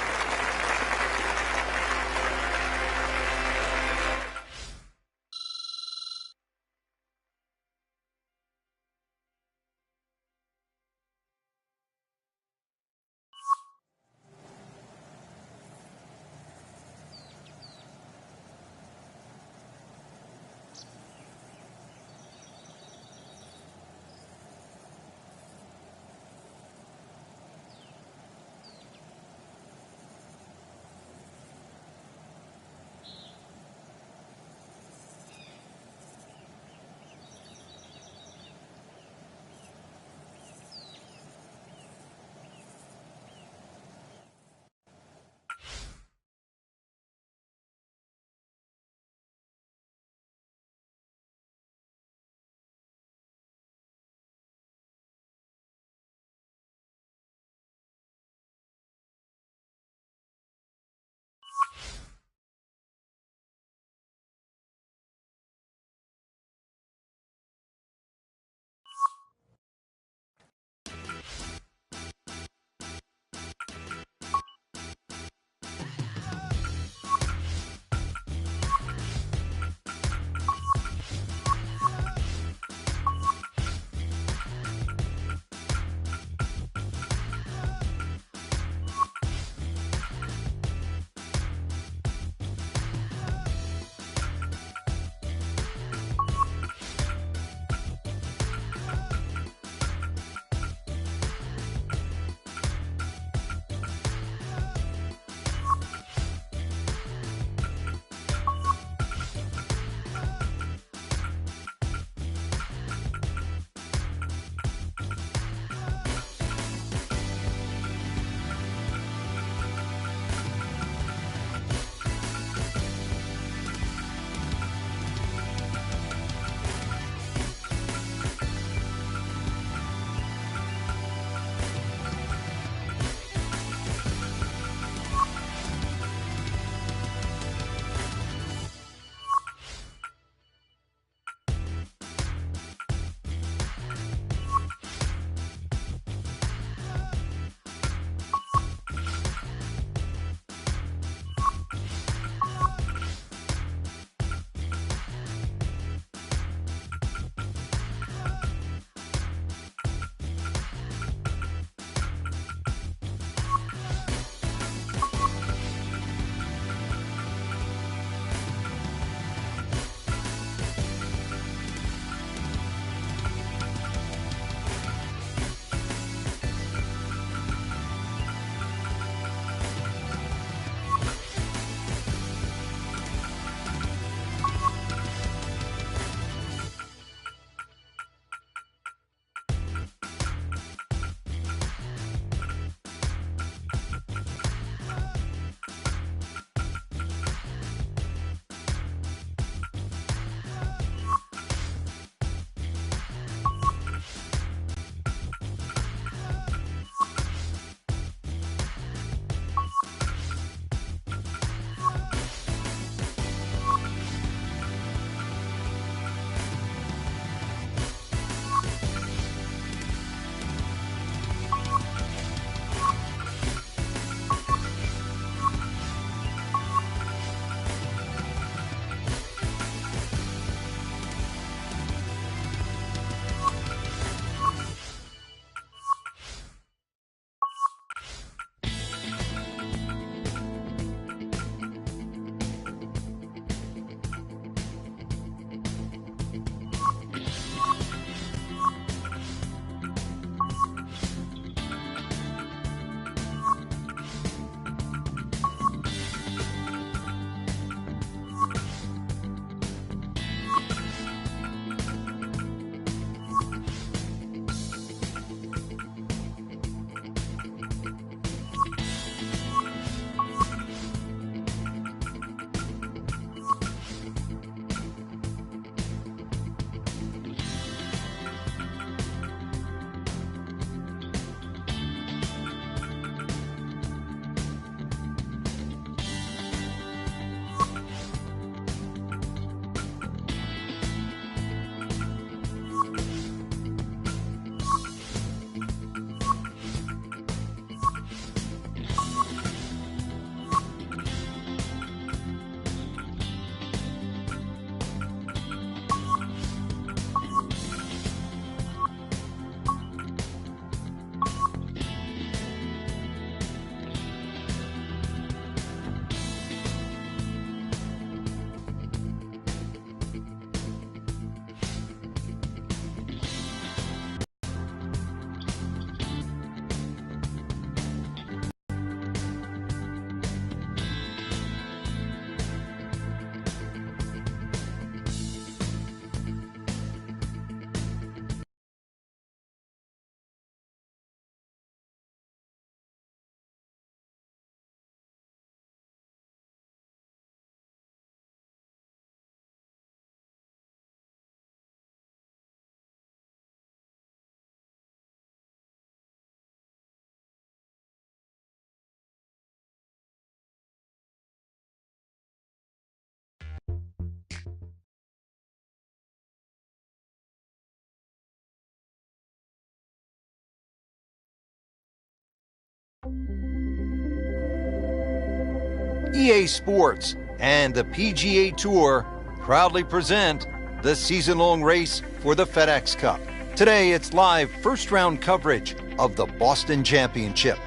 Speaker 1: EA Sports and the PGA Tour proudly present the season-long race for the FedEx Cup. Today, it's live first-round coverage of the Boston Championship.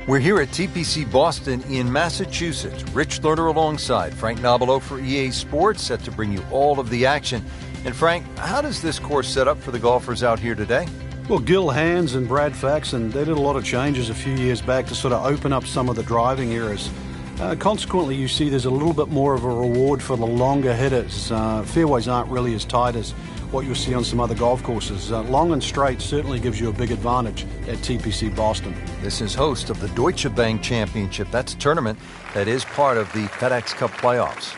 Speaker 1: We're here at TPC Boston in Massachusetts. Rich Lerner alongside Frank Nobilo for EA Sports, set to bring you all of the action. And Frank, how does this course set up for the golfers out here today?
Speaker 2: Well, Gil Hands and Brad Faxon, they did a lot of changes a few years back to sort of open up some of the driving areas. Consequently, you see there's a little bit more of a reward for the longer hitters. Fairways aren't really as tight as what you'll see on some other golf courses. Long and straight certainly gives you a big advantage at TPC Boston.
Speaker 1: This is host of the Deutsche Bank Championship. That's a tournament that is part of the FedEx Cup playoffs.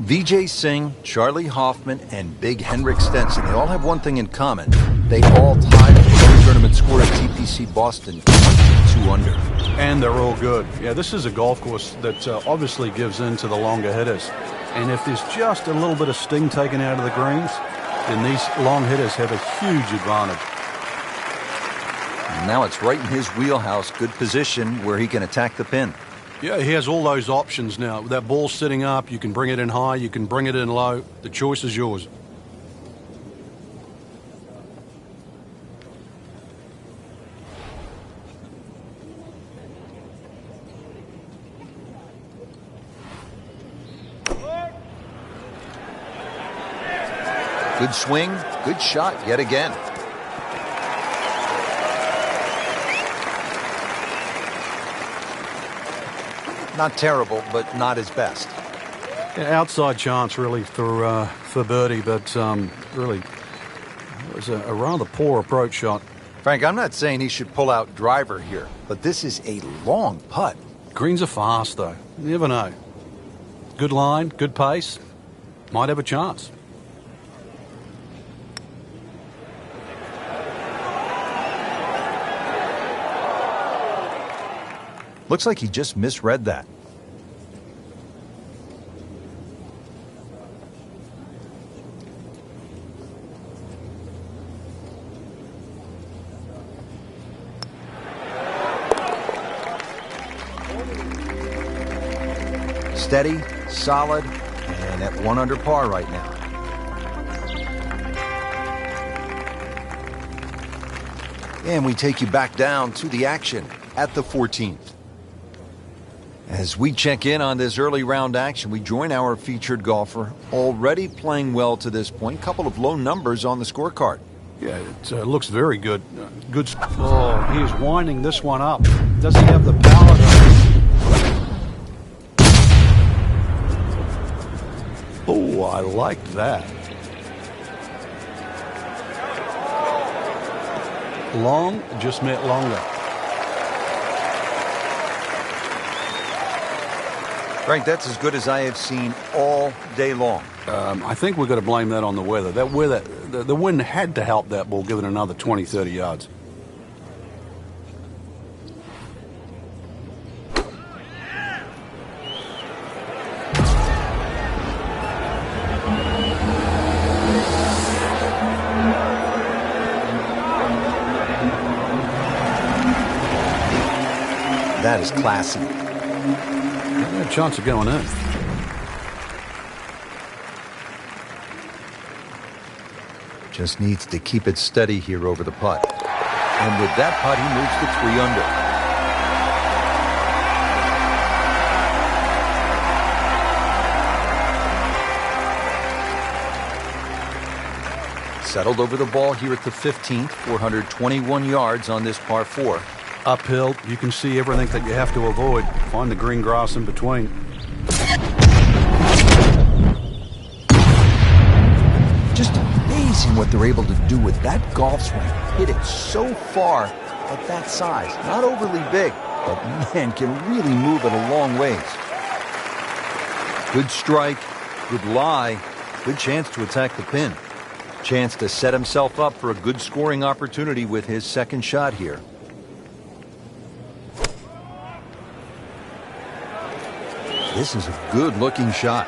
Speaker 1: Vijay Singh, Charlie Hoffman, and Big Henrik Stenson, they all have one thing in common. They all tied the tournament score at TPC Boston 22 under.
Speaker 2: And they're all good. Yeah, this is a golf course that obviously gives in to the longer hitters. And if there's just a little bit of sting taken out of the greens, then these long hitters have a huge advantage.
Speaker 1: And now it's right in his wheelhouse, good position where he can attack the pin.
Speaker 2: Yeah, he has all those options now. That ball's sitting up, you can bring it in high, you can bring it in low. The choice is yours.
Speaker 1: Good swing, good shot yet again. Not terrible, but not his best.
Speaker 2: Yeah, outside chance, really, for birdie, but really, it was a rather poor approach shot.
Speaker 1: Frank, I'm not saying he should pull out driver here, but this is a long putt.
Speaker 2: Greens are fast, though. You never know. Good line, good pace. Might have a chance.
Speaker 1: Looks like he just misread that. Steady, solid, and at 1 under par right now. And we take you back down to the action at the 14th. As we check in on this early round action, we join our featured golfer, already playing well to this point. Couple of low numbers on the scorecard.
Speaker 2: Yeah, it looks very good. Oh, he is winding this one up. Does he have the power? Oh, I like that. Long just meant longer.
Speaker 1: Frank, that's as good as I have seen all day long.
Speaker 2: I think we've got to blame that on the weather. The wind had to help that ball give it another 20, 30 yards.
Speaker 1: That is classy.
Speaker 2: A chance of going in.
Speaker 1: Just needs to keep it steady here over the putt. And with that putt, he moves to 3 under. Settled over the ball here at the 15th, 421 yards on this par 4.
Speaker 2: Uphill, you can see everything that you have to avoid. Find the green grass in between.
Speaker 1: Just amazing what they're able to do with that golf swing. Hit it so far at that size. Not overly big, but man, can really move it a long ways. Good strike, good lie, good chance to attack the pin. Chance to set himself up for a good scoring opportunity with his second shot here. This is a good-looking shot.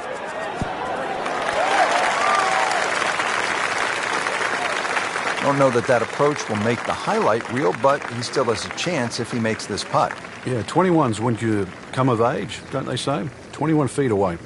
Speaker 1: Don't know that approach will make the highlight reel, but he still has a chance if he makes this putt.
Speaker 2: Yeah, 21's when you come of age, don't they say? 21 feet away.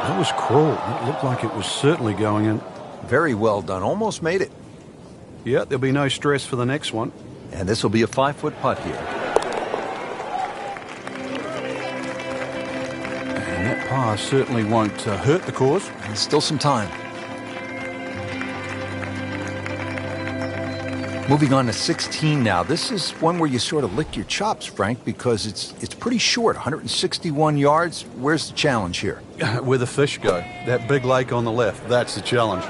Speaker 2: That was cruel. It looked like it was certainly going in.
Speaker 1: Very well done. Almost made it.
Speaker 2: Yeah, there'll be no stress for the next one.
Speaker 1: And this will be a 5-foot putt here.
Speaker 2: And that par certainly won't hurt the cause.
Speaker 1: And still some time. Moving on to 16 now. This is one where you sort of lick your chops, Frank, because it's pretty short, 161 yards. Where's the challenge here?
Speaker 2: Where the fish go. That big lake on the left. That's the challenge.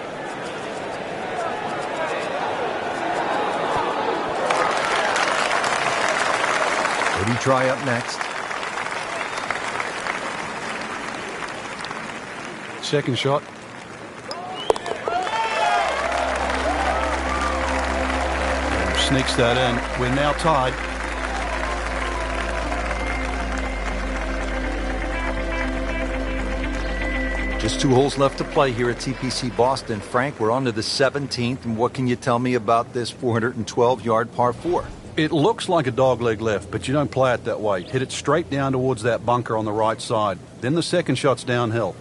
Speaker 1: Birdie try up next.
Speaker 2: Second shot. Sneaks that in. We're now tied.
Speaker 1: Just 2 holes left to play here at TPC Boston. Frank, we're on to the 17th, and what can you tell me about this 412-yard par 4?
Speaker 2: It looks like a dogleg left, but you don't play it that way. Hit it straight down towards that bunker on the right side. Then the second shot's downhill.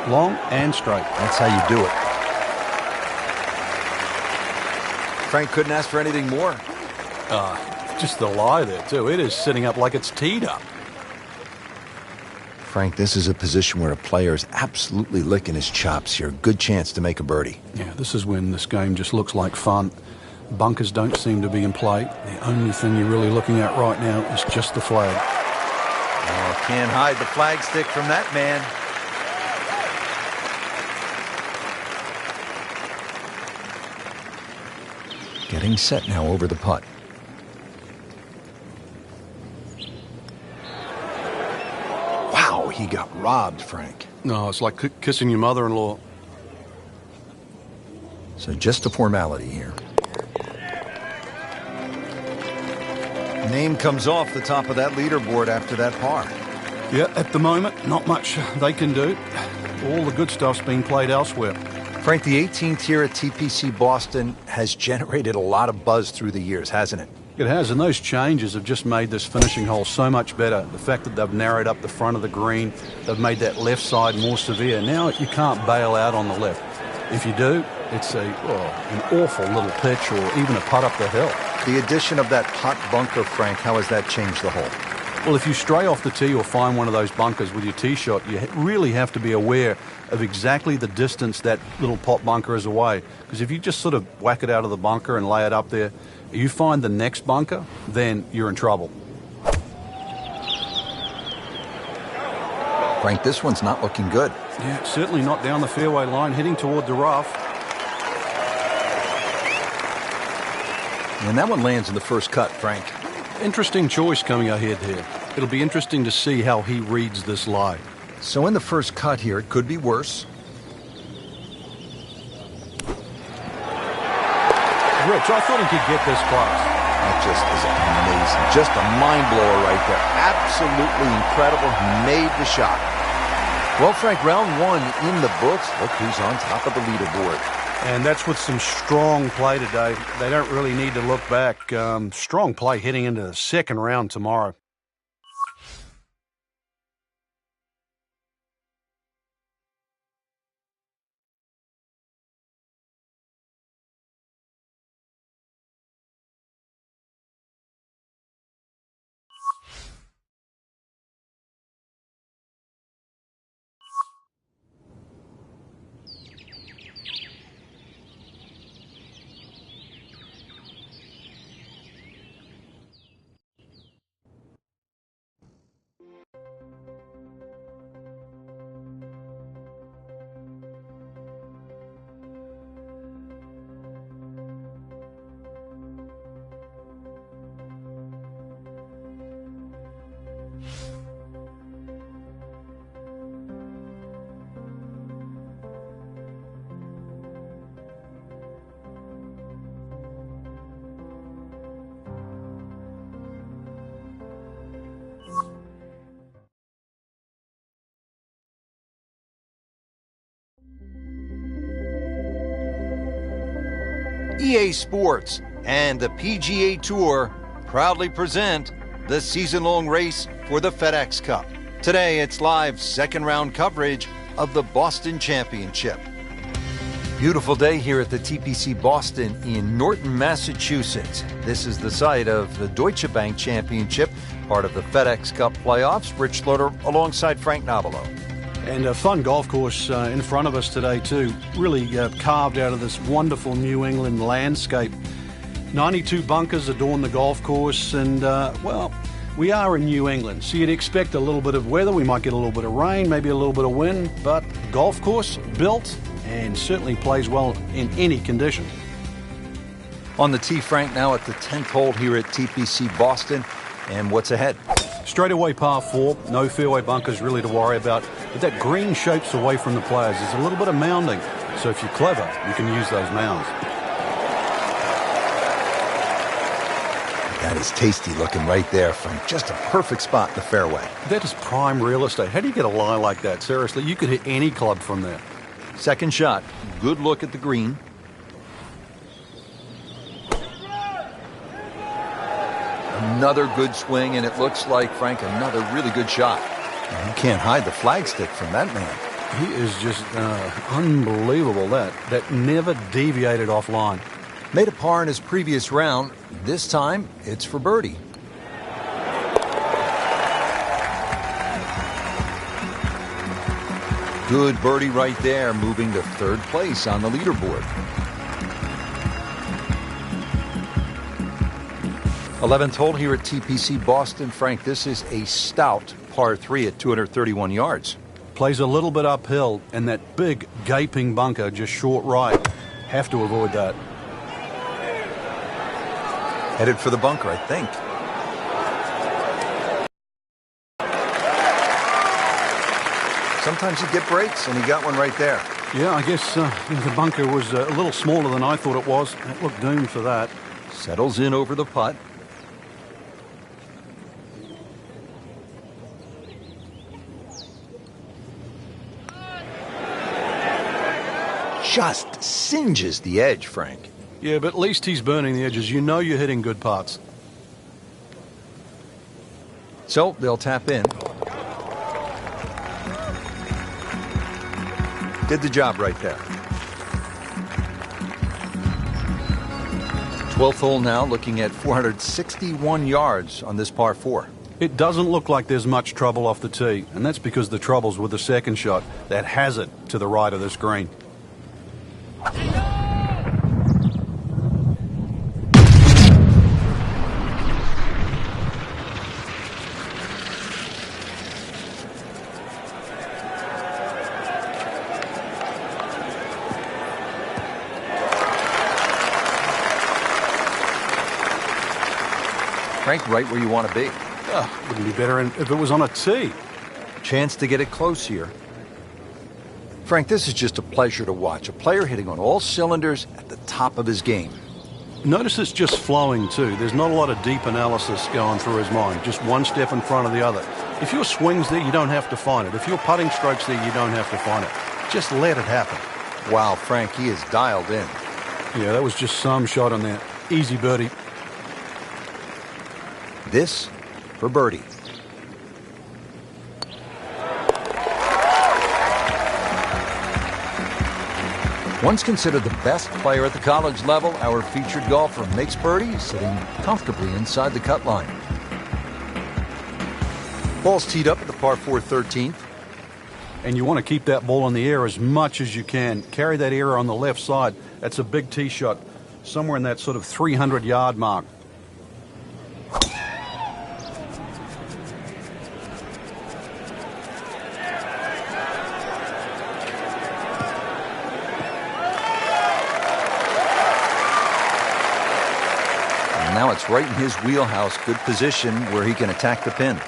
Speaker 2: Long and straight.
Speaker 1: That's how you do it. Frank couldn't ask for anything more.
Speaker 2: Just the lie there, too. It is sitting up like it's teed up.
Speaker 1: Frank, this is a position where a player is absolutely licking his chops here. Good chance to make a birdie.
Speaker 2: Yeah, this is when this game just looks like fun. Bunkers don't seem to be in play. The only thing you're really looking at right now is just the flag.
Speaker 1: Oh, can't hide the flag stick from that man. Getting set now over the putt. Wow, he got robbed, Frank.
Speaker 2: No, it's like kissing your mother-in-law.
Speaker 1: So just a formality here. Name comes off the top of that leaderboard after that par.
Speaker 2: Yeah, at the moment, not much they can do. All the good stuff's being played elsewhere.
Speaker 1: Frank, the 18th here at TPC Boston has generated a lot of buzz through the years, hasn't it?
Speaker 2: It has, and those changes have just made this finishing hole so much better. The fact that they've narrowed up the front of the green, they've made that left side more severe. Now you can't bail out on the left. If you do, it's an awful little pitch or even a putt up the hill.
Speaker 1: The addition of that putt bunker, Frank, how has that changed the hole?
Speaker 2: Well, if you stray off the tee or find one of those bunkers with your tee shot, you really have to be aware of exactly the distance that little pot bunker is away. Because if you just sort of whack it out of the bunker and lay it up there, you find the next bunker, then you're in trouble.
Speaker 1: Frank, this one's not looking good.
Speaker 2: Yeah, certainly not down the fairway line, heading toward the rough.
Speaker 1: And that one lands in the first cut, Frank.
Speaker 2: Interesting choice coming ahead here. It'll be interesting to see how he reads this lie.
Speaker 1: So in the first cut here, it could be worse.
Speaker 2: Rich, I thought he could get this close.
Speaker 1: That just is amazing. Just a mind blower right there. Absolutely incredible. He made the shot. Well, Frank, round 1 in the books. Look who's on top of the leaderboard.
Speaker 2: And that's with some strong play today. They don't really need to look back. Strong play heading into the second round tomorrow.
Speaker 1: EA Sports and the PGA Tour proudly present the season-long race for the FedEx Cup. Today, it's live second-round coverage of the Boston Championship. Beautiful day here at the TPC Boston in Norton, Massachusetts. This is the site of the Deutsche Bank Championship, part of the FedEx Cup playoffs. Rich Slaughter alongside Frank Nobilo.
Speaker 2: And a fun golf course in front of us today too. Really carved out of this wonderful New England landscape. 92 bunkers adorn the golf course, and well, we are in New England, so you'd expect a little bit of weather. We might get a little bit of rain, maybe a little bit of wind, but golf course built and certainly plays well in any condition.
Speaker 1: On the tee, Frank, now at the 10th hole here at TPC Boston, and what's ahead?
Speaker 2: Straightaway par 4, no fairway bunkers really to worry about, but that green shapes away from the players. There's a little bit of mounding, so if you're clever, you can use those mounds.
Speaker 1: That is tasty looking right there, Frank. Just a perfect spot in the fairway.
Speaker 2: That is prime real estate. How do you get a lie like that? Seriously, you could hit any club from there.
Speaker 1: Second shot, good look at the green. Another good swing, and it looks like, Frank, another really good shot. And you can't hide the flagstick from that man.
Speaker 2: He is just unbelievable. That never deviated offline.
Speaker 1: Made a par in his previous round. This time, it's for birdie. Good birdie right there, moving to third place on the leaderboard. 11th hole here at TPC Boston. Frank, this is a stout par 3 at 231 yards.
Speaker 2: Plays a little bit uphill, and that big gaping bunker just short right. Have to avoid that.
Speaker 1: Headed for the bunker, I think. Sometimes you get breaks, and he got one right there.
Speaker 2: Yeah, I guess the bunker was a little smaller than I thought it was. It looked doomed for that.
Speaker 1: Settles in over the putt. Just singes the edge, Frank.
Speaker 2: Yeah, but at least he's burning the edges. You know you're hitting good putts.
Speaker 1: So they'll tap in. Did the job right there. 12th hole now, looking at 461 yards on this par 4.
Speaker 2: It doesn't look like there's much trouble off the tee, and that's because the trouble's with the second shot. That hazard to the right of this green.
Speaker 1: Frank, right where you want to be.
Speaker 2: Wouldn't be better if it was on a tee.
Speaker 1: Chance to get it close here. Frank, this is just a pleasure to watch. A player hitting on all cylinders at the top of his game.
Speaker 2: Notice it's just flowing too. There's not a lot of deep analysis going through his mind. Just one step in front of the other. If your swing's there, you don't have to find it. If your putting stroke's there, you don't have to find it. Just let it happen.
Speaker 1: Wow, Frank, he is dialed in.
Speaker 2: Yeah, that was just some shot on there. Easy birdie.
Speaker 1: This for birdie. Once considered the best player at the college level, our featured golfer makes birdie, sitting comfortably inside the cut line. Ball's teed up at the par 4 13th.
Speaker 2: And you want to keep that ball in the air as much as you can. Carry that air on the left side. That's a big tee shot, somewhere in that sort of 300-yard mark.
Speaker 1: Now it's right in his wheelhouse. Good position where he can attack the pin.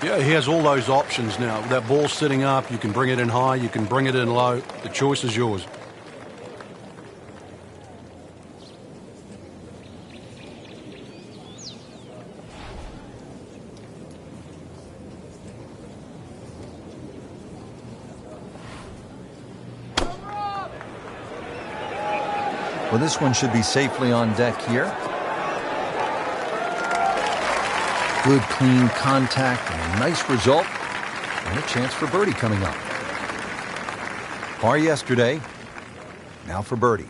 Speaker 2: Yeah, he has all those options now. That ball's sitting up. You can bring it in high. You can bring it in low. The choice is yours.
Speaker 1: Well, this one should be safely on deck here. Good, clean contact and a nice result. And a chance for birdie coming up. Par yesterday. Now for birdie.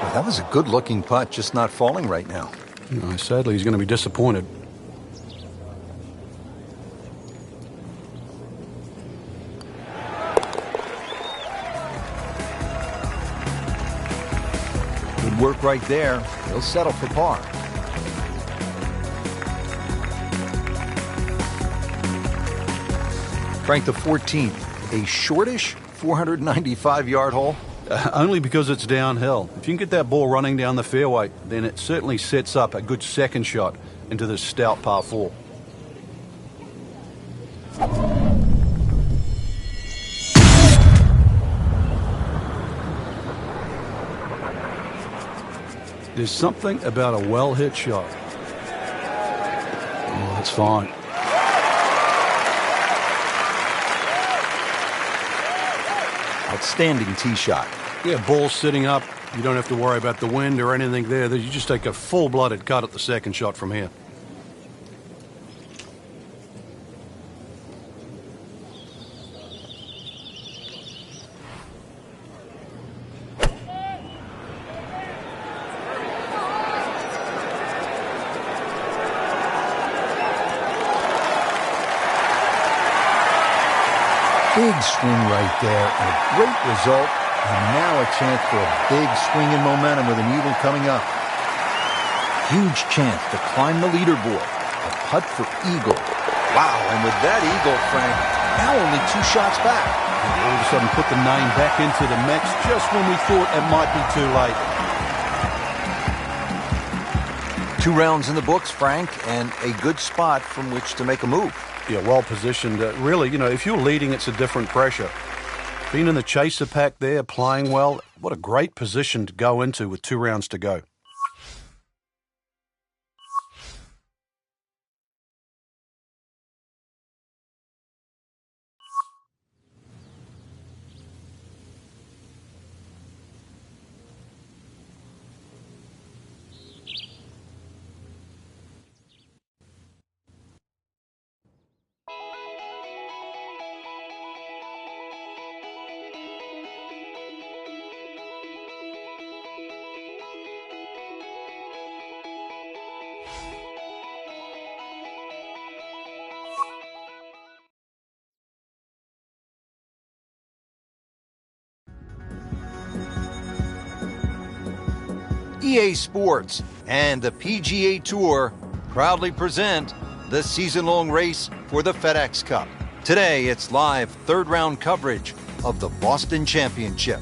Speaker 1: Well, that was a good-looking putt, just not falling right now.
Speaker 2: No, sadly, he's going to be disappointed.
Speaker 1: Good work right there. He'll settle for par. Frank, the 14th, a shortish 495-yard hole.
Speaker 2: Only because it's downhill. If you can get that ball running down the fairway, then it certainly sets up a good second shot into this stout par 4. There's something about a well-hit shot. Oh, that's fine.
Speaker 1: Outstanding tee shot.
Speaker 2: Yeah, ball sitting up. You don't have to worry about the wind or anything there. You just take a full-blooded cut at the second shot from here.
Speaker 1: Big swing right there, and a great result, and now a chance for a big swing in momentum with an eagle coming up. Huge chance to climb the leaderboard. A putt for eagle. Wow, and with that eagle, Frank, now only 2 shots back.
Speaker 2: And all of a sudden put the name back into the mix just when we thought it might be too late.
Speaker 1: 2 rounds in the books, Frank, and a good spot from which to make a move.
Speaker 2: Yeah, well positioned. Really, if you're leading, it's a different pressure. Being in the chaser pack there, playing well, what a great position to go into with 2 rounds to go.
Speaker 1: EA Sports and the PGA Tour proudly present the season-long race for the FedEx Cup. Today, it's live third-round coverage of the Boston Championship.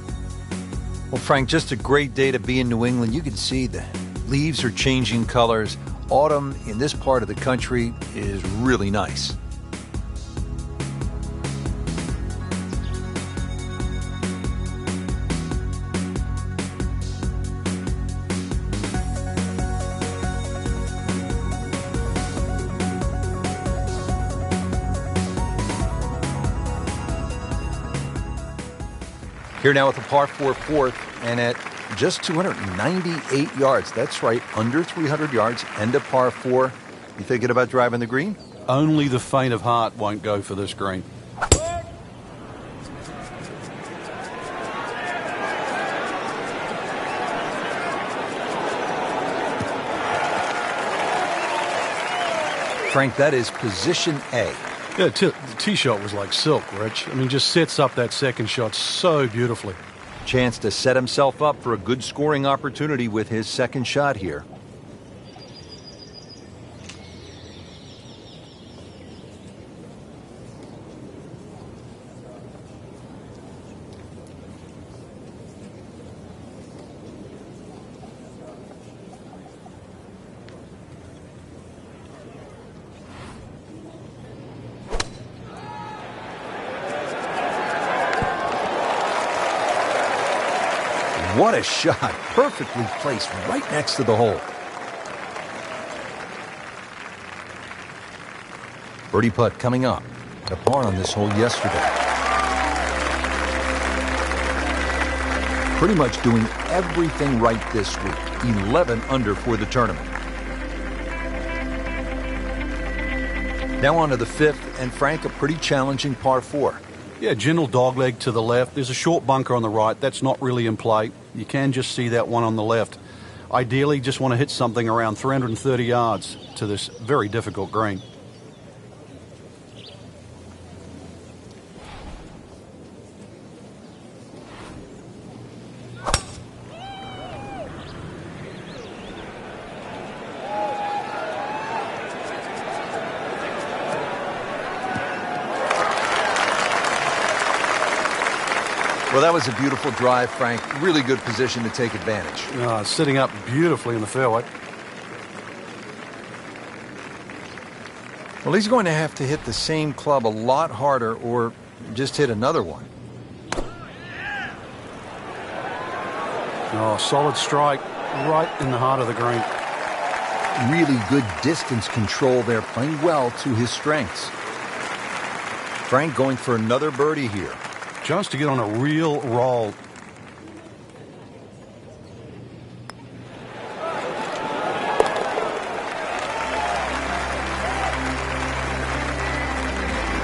Speaker 1: Well, Frank, just a great day to be in New England. You can see the leaves are changing colors. Autumn in this part of the country is really nice. Here now with the par 4 fourth, and at just 298 yards. That's right, under 300 yards, end of par 4. You thinking about driving the green?
Speaker 2: Only the faint of heart won't go for this green.
Speaker 1: Frank, that is position A.
Speaker 2: Yeah, the tee shot was like silk, Rich. I mean, just sets up that second shot so beautifully.
Speaker 1: Chance to set himself up for a good scoring opportunity with his second shot here. What a shot. Perfectly placed right next to the hole. Birdie putt coming up. A par on this hole yesterday. Pretty much doing everything right this week. 11 under for the tournament. Now on to the 5th, and Frank, a pretty challenging par 4.
Speaker 2: Yeah, gentle dogleg to the left. There's a short bunker on the right. That's not really in play. You can just see that one on the left. Ideally, just want to hit something around 330 yards to this very difficult green.
Speaker 1: Well, that was a beautiful drive, Frank. Really good position to take advantage.
Speaker 2: Sitting up beautifully in the fairway.
Speaker 1: Well, he's going to have to hit the same club a lot harder or just hit another one.
Speaker 2: Oh, solid strike right in the heart of the green.
Speaker 1: Really good distance control there, playing well to his strengths. Frank going for another birdie here.
Speaker 2: Chance to get on a real roll.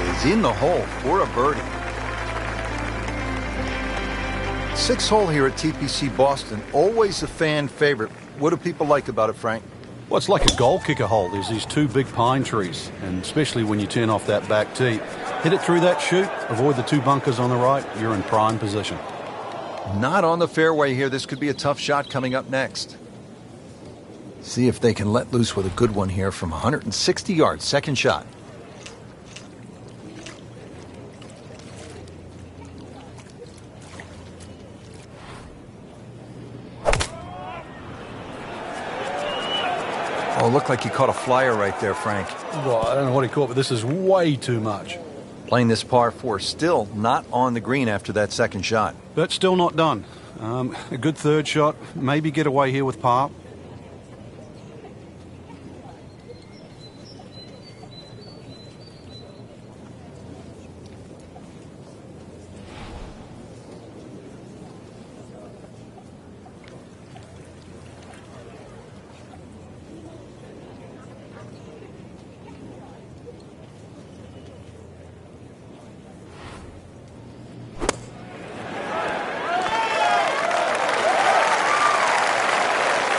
Speaker 1: He's in the hole for a birdie. 6th hole here at TPC Boston. Always a fan favorite. What do people like about it, Frank?
Speaker 2: Well, it's like a goal kicker hole. There's these 2 big pine trees, and especially when you turn off that back tee. Hit it through that chute, avoid the 2 bunkers on the right, you're in prime position.
Speaker 1: Not on the fairway here. This could be a tough shot coming up next. See if they can let loose with a good one here from 160 yards. Second shot. Oh, looked like he caught a flyer right there, Frank.
Speaker 2: Well, I don't know what he caught, but this is way too much.
Speaker 1: Playing this par 4, still not on the green after that second shot.
Speaker 2: But still not done. A good third shot. Maybe get away here with par.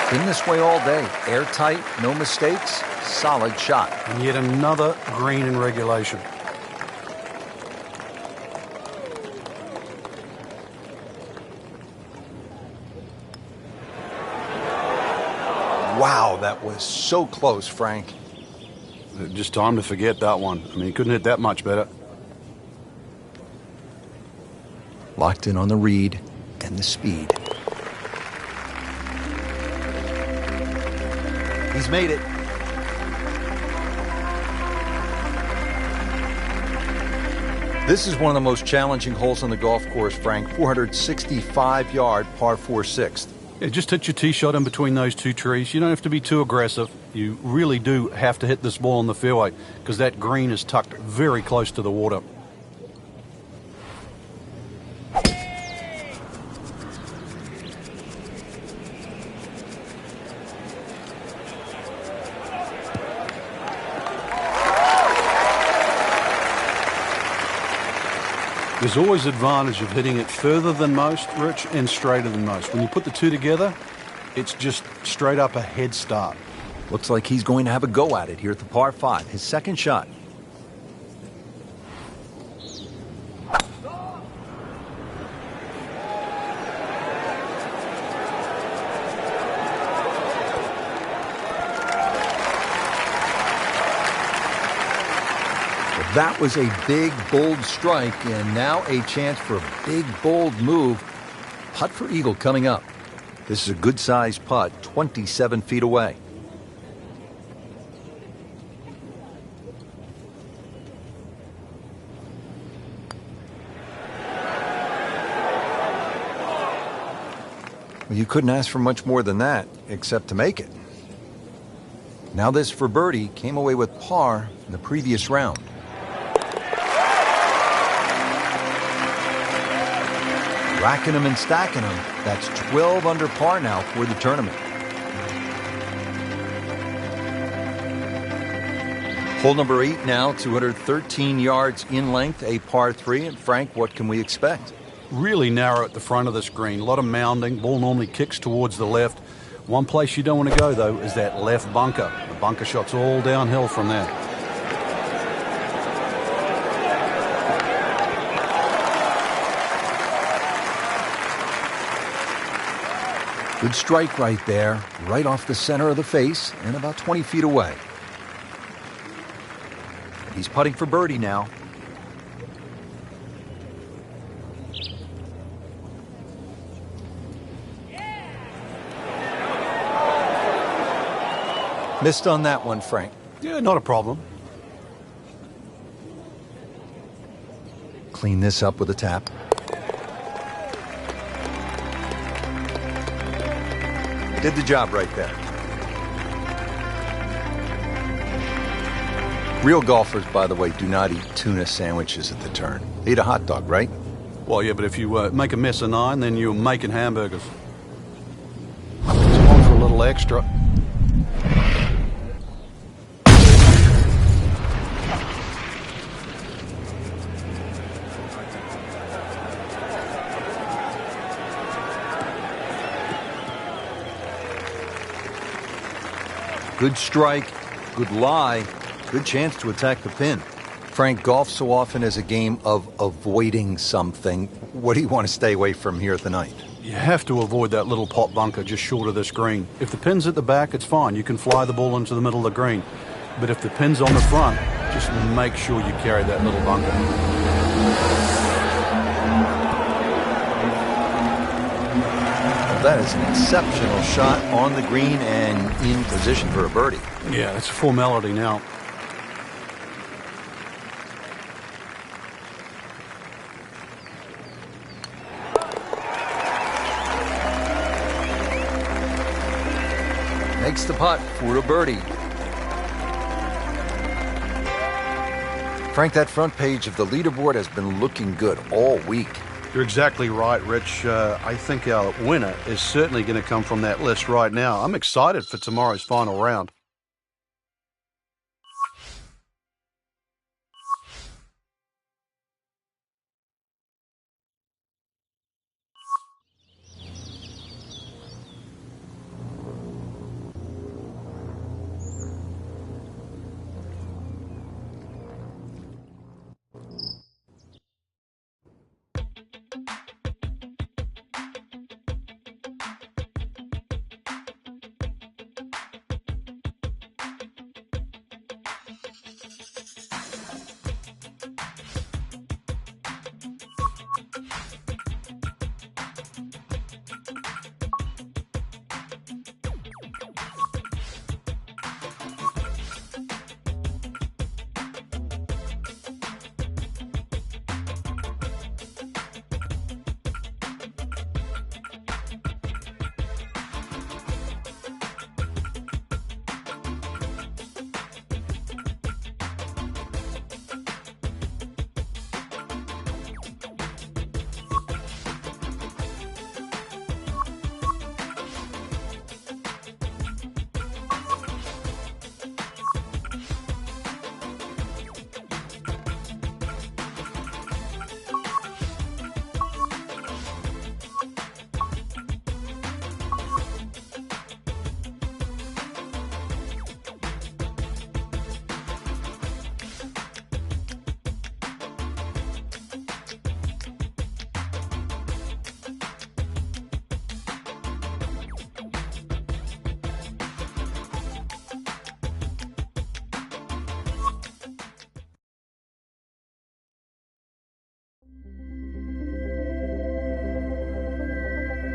Speaker 1: Been this way all day. Airtight, no mistakes, solid shot.
Speaker 2: And yet another green in regulation.
Speaker 1: Wow, that was so close, Frank.
Speaker 2: Just time to forget that one. I mean, he couldn't hit that much better.
Speaker 1: Locked in on the read and the speed. He's made it. This is one of the most challenging holes on the golf course, Frank. 465-yard par 4 6th.
Speaker 2: Yeah, just hit your tee shot in between those 2 trees. You don't have to be too aggressive. You really do have to hit this ball on the fairway because that green is tucked very close to the water. There's always advantage of hitting it further than most, Rich, and straighter than most. When you put the 2 together, it's just straight up a head start.
Speaker 1: Looks like he's going to have a go at it here at the par 5. His second shot. That was a big, bold strike, and now a chance for a big, bold move. Putt for eagle coming up. This is a good-sized putt, 27 feet away. Well, you couldn't ask for much more than that, except to make it. Now this for birdie, came away with par in the previous round. Racking them and stacking them, that's 12 under par now for the tournament. Hole number 8 now, 213 yards in length, a par 3. And Frank, what can we expect?
Speaker 2: Really narrow at the front of this green. A lot of mounding. Ball normally kicks towards the left. One place you don't want to go, though, is that left bunker. The bunker shot's all downhill from there.
Speaker 1: Good strike right there, right off the center of the face and about 20 feet away. He's putting for birdie now. Missed on that one, Frank.
Speaker 2: Yeah, not a problem.
Speaker 1: Clean this up with a tap. Did the job right there. Real golfers, by the way, do not eat tuna sandwiches at the turn. They eat a hot dog, right?
Speaker 2: Well, yeah, but if you make a mess of 9, then you're making hamburgers. It's on for a little extra.
Speaker 1: Good strike, good lie, good chance to attack the pin. Frank, golf so often is a game of avoiding something. What do you want to stay away from here tonight?
Speaker 2: You have to avoid that little pot bunker just short of this green. If the pin's at the back, it's fine. You can fly the ball into the middle of the green. But if the pin's on the front, just make sure you carry that little bunker.
Speaker 1: That is an exceptional shot on the green and in position for a birdie.
Speaker 2: Yeah, it's a formality now.
Speaker 1: Makes the putt for a birdie. Frank, that front page of the leaderboard has been looking good all week.
Speaker 2: You're exactly right, Rich. I think our winner is certainly going to come from that list right now. I'm excited for tomorrow's final round.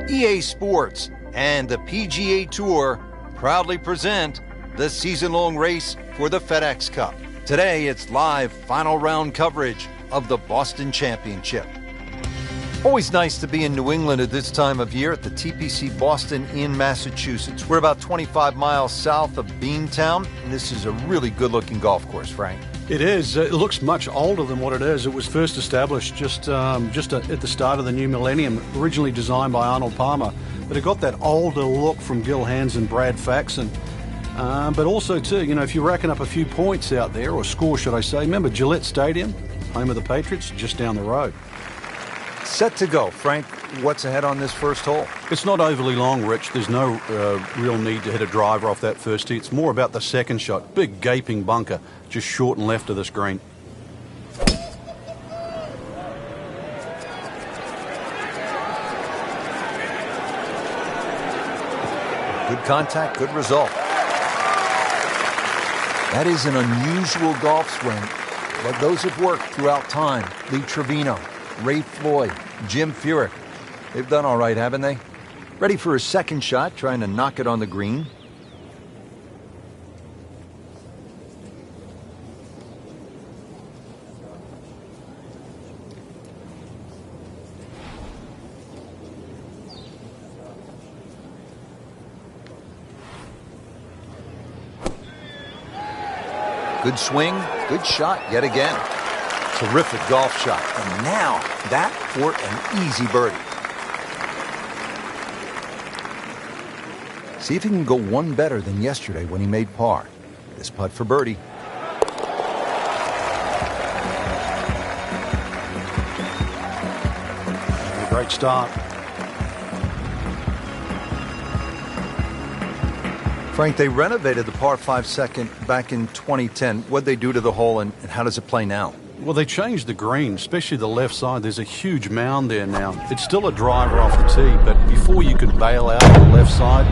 Speaker 1: EA Sports and the PGA Tour proudly present the season-long race for the FedEx Cup. Today, it's live final round coverage of the Boston Championship. Always nice to be in New England at this time of year at the TPC Boston in Massachusetts. We're about 25 miles south of Beantown, and this is a really good-looking golf course, Frank.
Speaker 2: It is. It looks much older than what it is. It was first established just at the start of the new millennium, originally designed by Arnold Palmer. But it got that older look from Gil Hanse and Brad Faxon. But also, too, you know, if you're racking up a few points out there, or score, should I say, remember Gillette Stadium, home of the Patriots, just down the road.
Speaker 1: Set to go. Frank, what's ahead on this first hole?
Speaker 2: It's not overly long, Rich. There's no real need to hit a driver off that first tee. It's more about the second shot. Big gaping bunker, just short and left of this green.
Speaker 1: Good contact, good result. That is an unusual golf swing, but those have worked throughout time. Lee Trevino, Ray Floyd, Jim Furyk. They've done all right, haven't they? Ready for his second shot, trying to knock it on the green. Good swing, good shot yet again. Terrific golf shot. And now that for an easy birdie. See if he can go one better than yesterday when he made par. This putt for birdie.
Speaker 2: Great start.
Speaker 1: Frank, they renovated the par 5 second back in 2010. What'd they do to the hole, and how does it play now?
Speaker 2: Well, they changed the green, especially the left side. There's a huge mound there now. It's still a driver off the tee, but before you could bail out on the left side,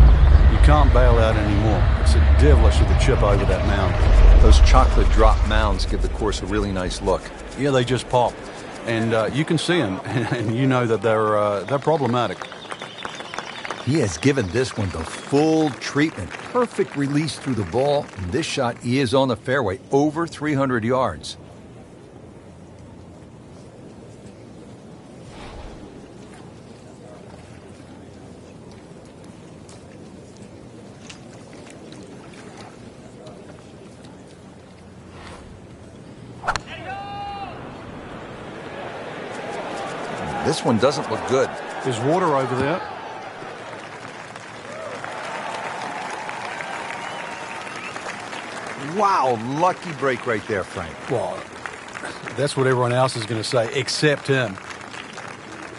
Speaker 2: you can't bail out anymore. It's a devilish with a chip over that mound.
Speaker 1: Those chocolate drop mounds give the course a really nice look.
Speaker 2: Yeah, they just pop. And you can see them, and you know that they're problematic.
Speaker 1: He has given this one the full treatment. Perfect release through the ball. And this shot is on the fairway, over 300 yards. This one doesn't look good.
Speaker 2: There's water over there.
Speaker 1: Wow, lucky break right there, Frank.
Speaker 2: Well, that's what everyone else is going to say, except him.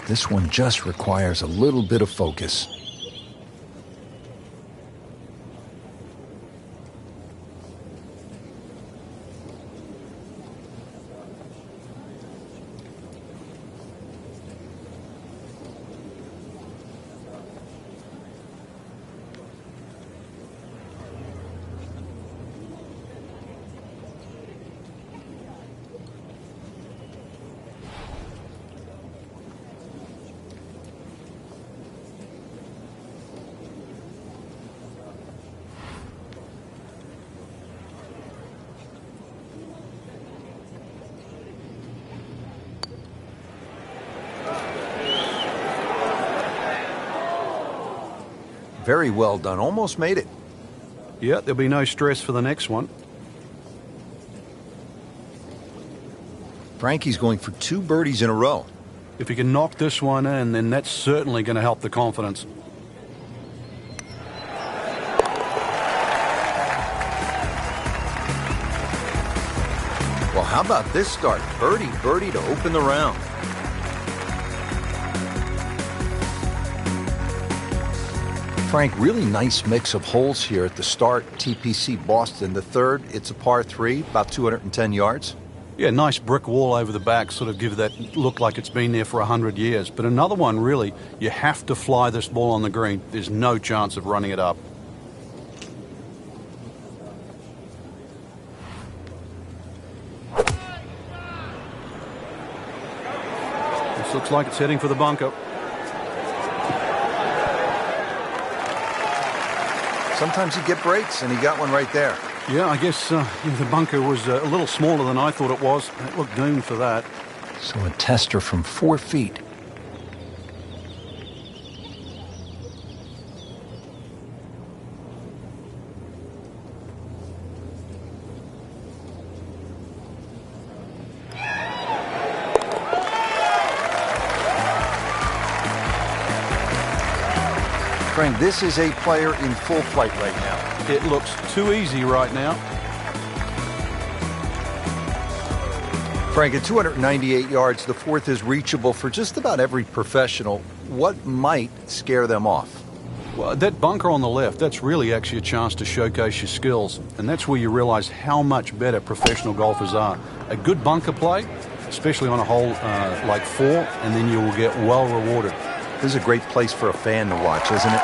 Speaker 1: This one just requires a little bit of focus. Very well done. Almost made it.
Speaker 2: Yeah, there'll be no stress for the next one.
Speaker 1: Frankie's going for 2 birdies in a row.
Speaker 2: If he can knock this one in, then that's certainly going to help the confidence.
Speaker 1: Well, how about this start? Birdie, birdie to open the round. Frank, really nice mix of holes here at the start. TPC Boston. The third, it's a par 3, about 210 yards.
Speaker 2: Yeah, nice brick wall over the back, sort of give that look like it's been there for 100 years. But another one, really, you have to fly this ball on the green. There's no chance of running it up. This looks like it's heading for the bunker.
Speaker 1: Sometimes you get breaks, and he got one right there.
Speaker 2: Yeah, I guess the bunker was a little smaller than I thought it was. It looked doomed for that.
Speaker 1: So a tester from 4 feet. Frank, this is a player in full flight right now.
Speaker 2: It looks too easy right now.
Speaker 1: Frank, at 298 yards, the fourth is reachable for just about every professional. What might scare them off?
Speaker 2: Well, that bunker on the left, that's really actually a chance to showcase your skills. And that's where you realize how much better professional golfers are. A good bunker play, especially on a hole like 4, and then you will get well rewarded.
Speaker 1: This is a great place for a fan to watch, isn't it?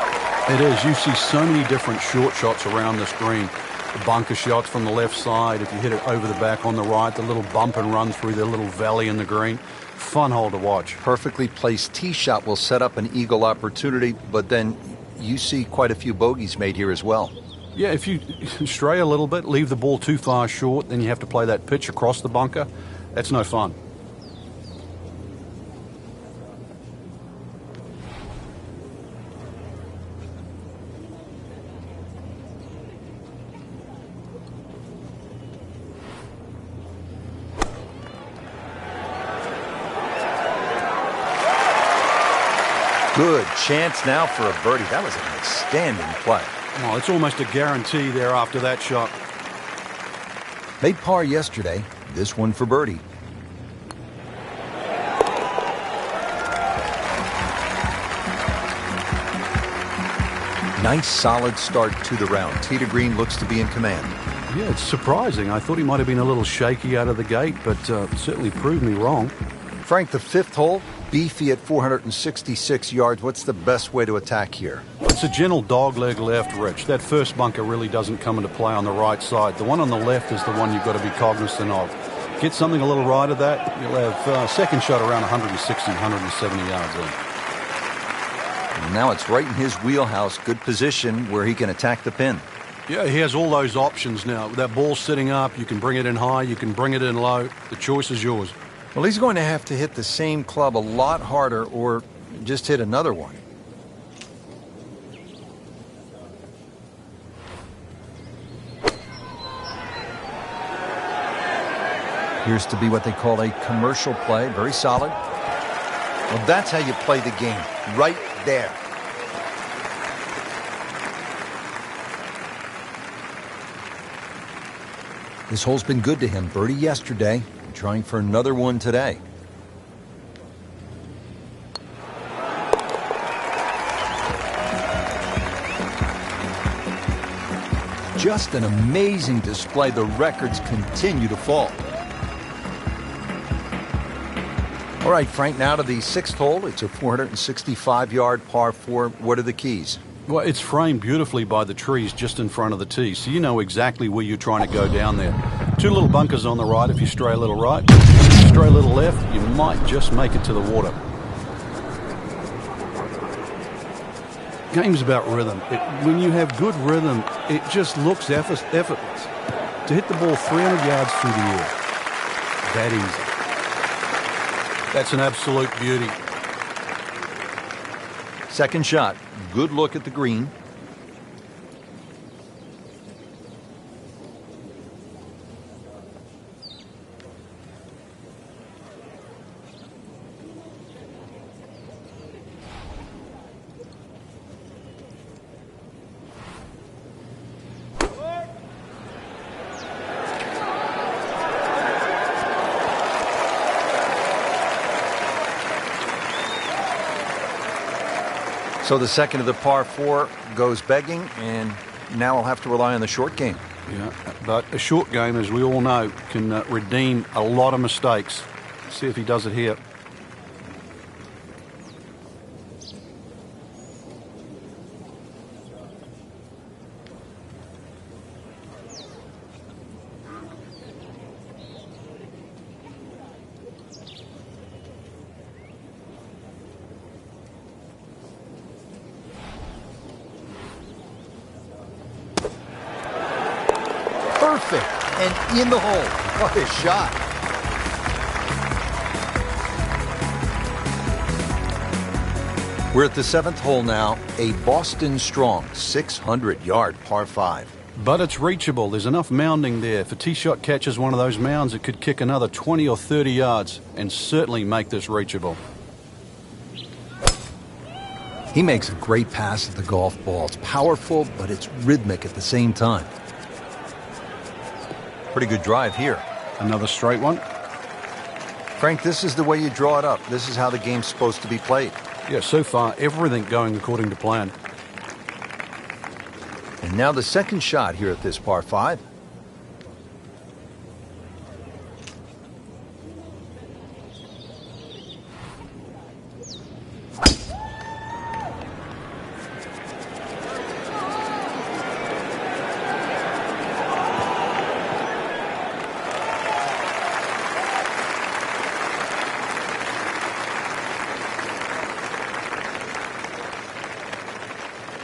Speaker 2: It is. You see so many different short shots around this green. The bunker shots from the left side, if you hit it over the back on the right, the little bump and run through the little valley in the green. Fun hole to watch.
Speaker 1: Perfectly placed tee shot will set up an eagle opportunity, but then you see quite a few bogeys made here as well.
Speaker 2: Yeah, if you stray a little bit, leave the ball too far short, then you have to play that pitch across the bunker. That's no fun.
Speaker 1: Good chance now for a birdie. That was an outstanding play.
Speaker 2: Well, it's almost a guarantee there after that shot.
Speaker 1: Made par yesterday. This one for birdie. Nice solid start to the round. Tee to green looks to be in command.
Speaker 2: Yeah, it's surprising. I thought he might have been a little shaky out of the gate, but certainly proved me wrong.
Speaker 1: Frank, the fifth hole, beefy at 466 yards. What's the best way to attack here?
Speaker 2: It's a gentle dogleg left, Rich. That first bunker really doesn't come into play on the right side. The one on the left is the one you've got to be cognizant of. Get something a little right of that, you'll have second shot around 160, 170 yards in.
Speaker 1: And now it's right in his wheelhouse. Good position where he can attack the pin.
Speaker 2: Yeah, he has all those options now. That ball's sitting up. You can bring it in high. You can bring it in low. The choice is yours.
Speaker 1: Well, he's going to have to hit the same club a lot harder or just hit another one. Appears to be what they call a commercial play. Very solid. Well, that's how you play the game. Right there. This hole's been good to him. Birdie yesterday. Trying for another one today. Just an amazing display. The records continue to fall. All right, Frank, now to the sixth hole. It's a 465-yard par 4. What are the keys?
Speaker 2: Well, it's framed beautifully by the trees just in front of the tee, so you know exactly where you're trying to go down there. Two little bunkers on the right if you stray a little right. If you stray a little left, you might just make it to the water. Game's about rhythm. When you have good rhythm, it just looks effortless. To hit the ball 300 yards through the air, that easy. That's an absolute beauty.
Speaker 1: Second shot. Good look at the green. So the second of the par 4 goes begging, and now I'll have to rely on the short game.
Speaker 2: Yeah, but a short game, as we all know, can redeem a lot of mistakes. See if he does it here.
Speaker 1: Perfect, and in the hole. What a shot. We're at the seventh hole now, a Boston Strong 600-yard par 5.
Speaker 2: But it's reachable. There's enough mounding there. If a tee shot catches one of those mounds, it could kick another 20 or 30 yards and certainly make this reachable.
Speaker 1: He makes a great pass at the golf ball. It's powerful, but it's rhythmic at the same time. Pretty good drive here.
Speaker 2: Another straight one.
Speaker 1: Frank, this is the way you draw it up. This is how the game's supposed to be played.
Speaker 2: Yeah, so far, everything going according to plan.
Speaker 1: And now the second shot here at this par 5.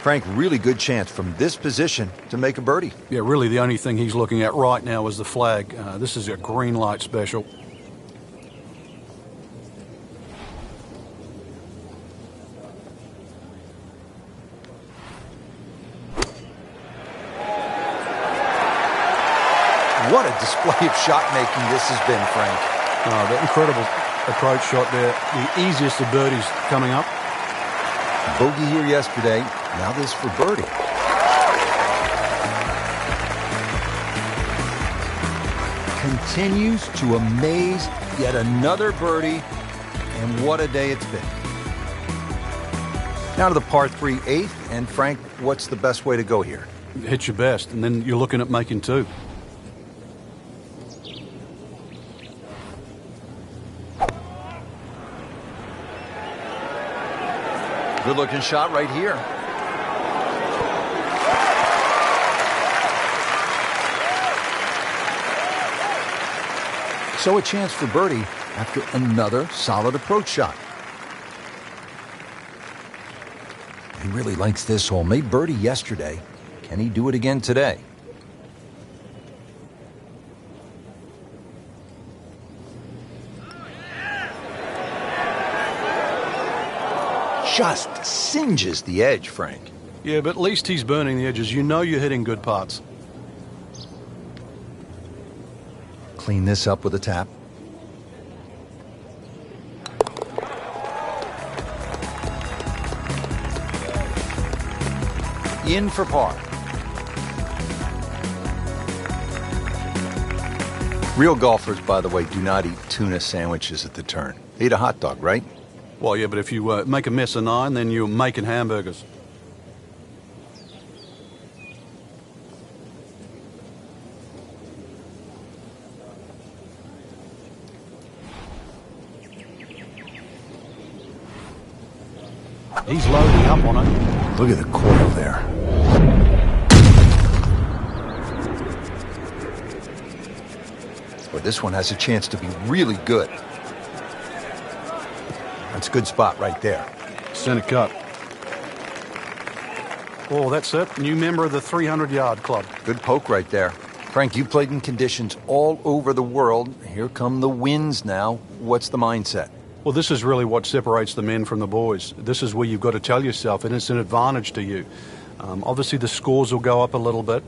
Speaker 1: Frank, really good chance from this position to make a birdie.
Speaker 2: Yeah, really the only thing he's looking at right now is the flag. This is a green light special.
Speaker 1: What a display of shot making this has been, Frank.
Speaker 2: That incredible approach shot there. The easiest of birdies coming up.
Speaker 1: Bogey here yesterday. Now this for birdie. Continues to amaze. Yet another birdie. And what a day it's been. Now to the par 3 8th. And Frank, what's the best way to go here?
Speaker 2: Hit your best, and then you're looking at making 2.
Speaker 1: Good looking shot right here. So a chance for birdie after another solid approach shot. He really likes this hole. Made birdie yesterday. Can he do it again today? Just singes the edge, Frank.
Speaker 2: Yeah, but at least he's burning the edges. You know you're hitting good putts.
Speaker 1: Clean this up with a tap. In for par. Real golfers, by the way, do not eat tuna sandwiches at the turn. They eat a hot dog, right?
Speaker 2: Well, yeah, but if you make a mess of 9, then you're making hamburgers. He's loading up on it.
Speaker 1: Look at the coil there. Well, this one has a chance to be really good. That's a good spot right there.
Speaker 2: Center cut. Oh, that's it. New member of the 300-yard club.
Speaker 1: Good poke right there. Frank, you played in conditions all over the world. Here come the winds now. What's the mindset?
Speaker 2: Well, this is really what separates the men from the boys. This is where you've got to tell yourself, and it's an advantage to you. Obviously, the scores will go up a little bit,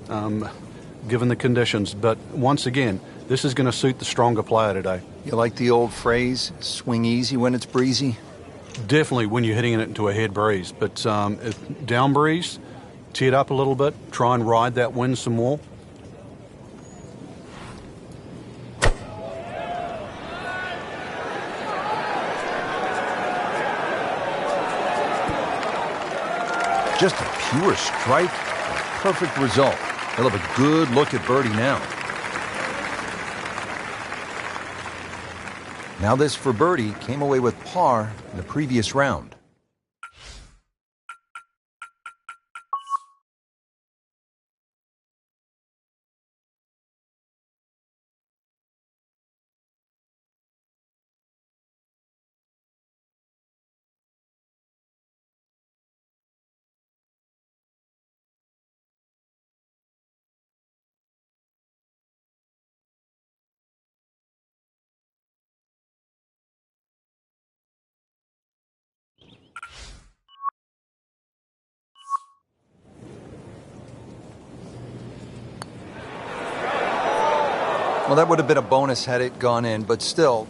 Speaker 2: given the conditions. But once again, this is going to suit the stronger player today.
Speaker 1: You like the old phrase, swing easy when it's breezy?
Speaker 2: Definitely when you're hitting it into a head breeze. But if down breeze, tee it up a little bit, try and ride that wind some more.
Speaker 1: Just a pure strike, a perfect result. He'll have a good look at birdie now. Now this for birdie came away with par in the previous round. Well, that would have been a bonus had it gone in, but still,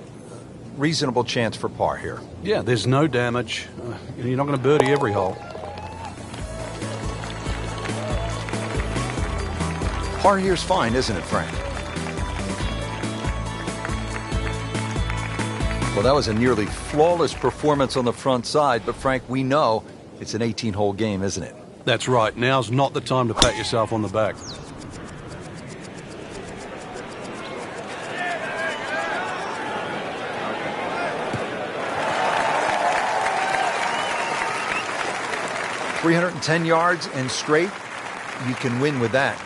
Speaker 1: reasonable chance for par here.
Speaker 2: Yeah, there's no damage. You're not going to birdie every hole.
Speaker 1: Par here's fine, isn't it, Frank? Well, that was a nearly flawless performance on the front side, but Frank, we know it's an 18-hole game, isn't it?
Speaker 2: That's right. Now's not the time to pat yourself on the back.
Speaker 1: .310 yards and straight, you can win with that.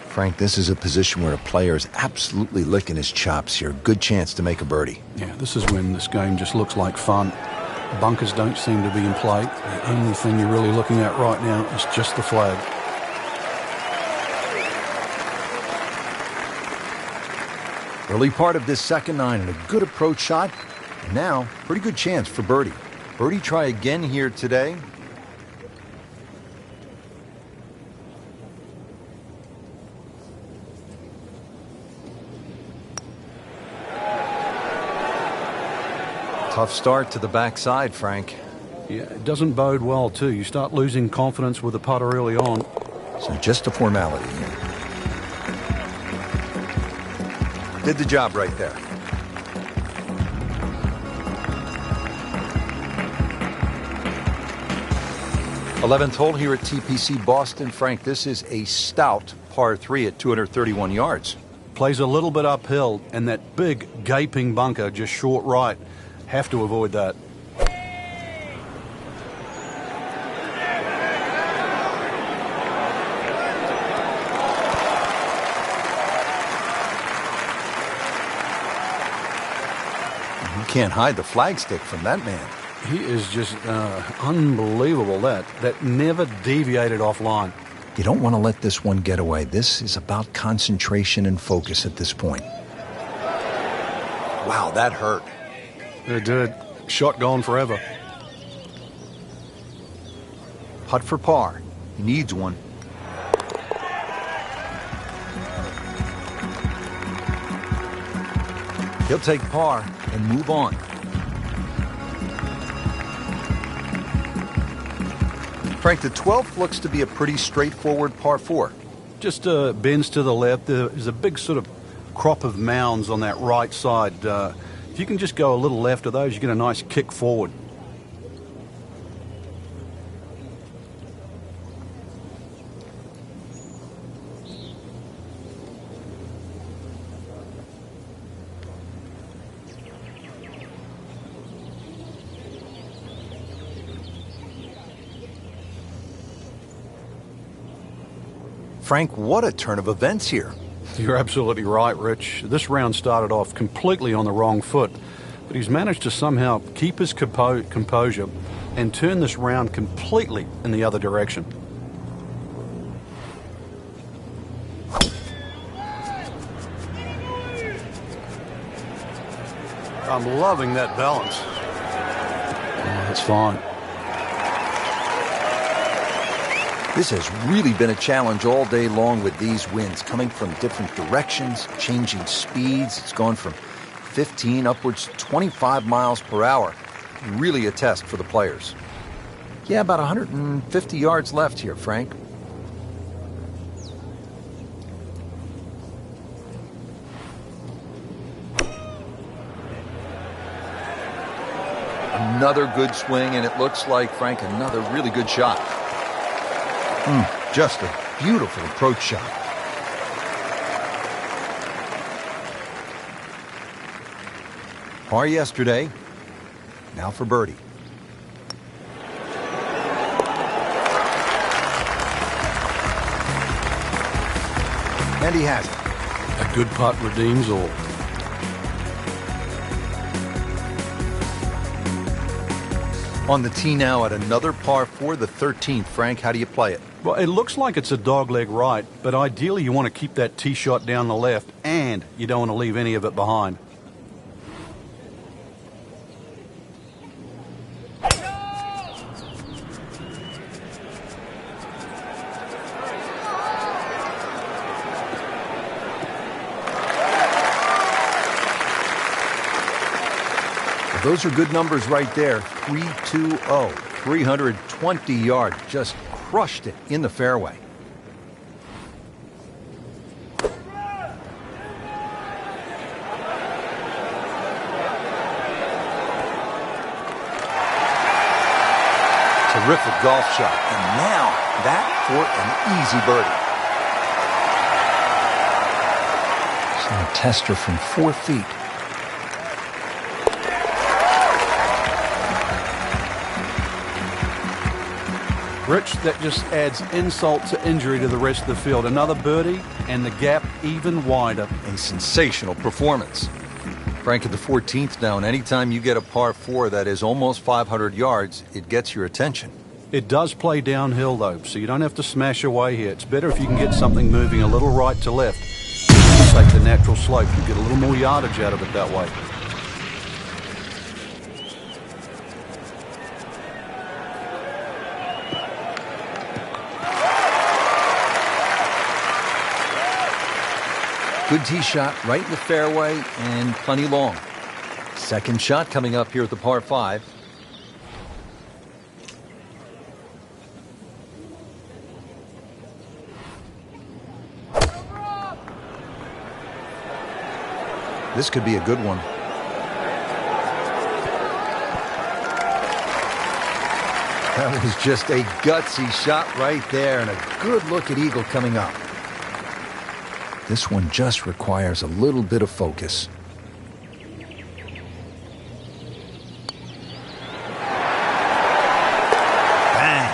Speaker 1: Frank, this is a position where a player is absolutely licking his chops here. Good chance to make a birdie.
Speaker 2: Yeah, this is when this game just looks like fun. Bunkers don't seem to be in play. The only thing you're really looking at right now is just the flag.
Speaker 1: Early part of this second nine and a good approach shot. And now, pretty good chance for birdie. Birdie try again here today. Tough start to the backside, Frank.
Speaker 2: Yeah, it doesn't bode well, too. You start losing confidence with the putter early on.
Speaker 1: So just a formality. Did the job right there. .11th hole here at TPC Boston. Frank, this is a stout par 3 at 231 yards.
Speaker 2: Plays a little bit uphill, and that big gaping bunker just short right. Have to avoid that.
Speaker 1: You can't hide the flagstick from that man.
Speaker 2: He is just unbelievable. That never deviated offline.
Speaker 1: You don't want to let this one get away. This is about concentration and focus at this point. Wow, that hurt.
Speaker 2: It did. Shot gone forever.
Speaker 1: Putt for par. He needs one. He'll take par and move on. Frank, the 12th looks to be a pretty straightforward par 4.
Speaker 2: Just bends to the left. There's a big sort of crop of mounds on that right side. If you can just go a little left of those, you get a nice kick forward.
Speaker 1: Frank, what a turn of events here.
Speaker 2: You're absolutely right, Rich. This round started off completely on the wrong foot, but he's managed to somehow keep his composure and turn this round completely in the other direction. I'm loving that balance. Oh, that's fine.
Speaker 1: This has really been a challenge all day long with these winds coming from different directions, changing speeds. It's gone from 15 upwards to 25 miles per hour. Really a test for the players. Yeah, about 150 yards left here, Frank. Another good swing, and it looks like, Frank, another really good shot. Just a beautiful approach shot. Par yesterday, now for birdie. And he has it.
Speaker 2: A good putt redeems all.
Speaker 1: On the tee now at another par 4, the 13th. Frank, how do you play it?
Speaker 2: Well, it looks like it's a dogleg right, but ideally you want to keep that tee shot down the left, and you don't want to leave any of it behind.
Speaker 1: Those are good numbers right there. 320, 320 yards. Just crushed it in the fairway. Terrific golf shot. And now that for an easy birdie. So a tester from 4 feet.
Speaker 2: Rich, that just adds insult to injury to the rest of the field. Another birdie, and the gap even wider.
Speaker 1: A sensational performance. Frank at the 14th now, and anytime you get a par 4 that is almost 500 yards, it gets your attention.
Speaker 2: It does play downhill, though, so you don't have to smash away here. It's better if you can get something moving a little right to left. Take the natural slope. You get a little more yardage out of it that way.
Speaker 1: Good tee shot right in the fairway and plenty long. Second shot coming up here at the par 5. This could be a good one. That was just a gutsy shot right there, and a good look at eagle coming up. This one just requires a little bit of focus. Bang!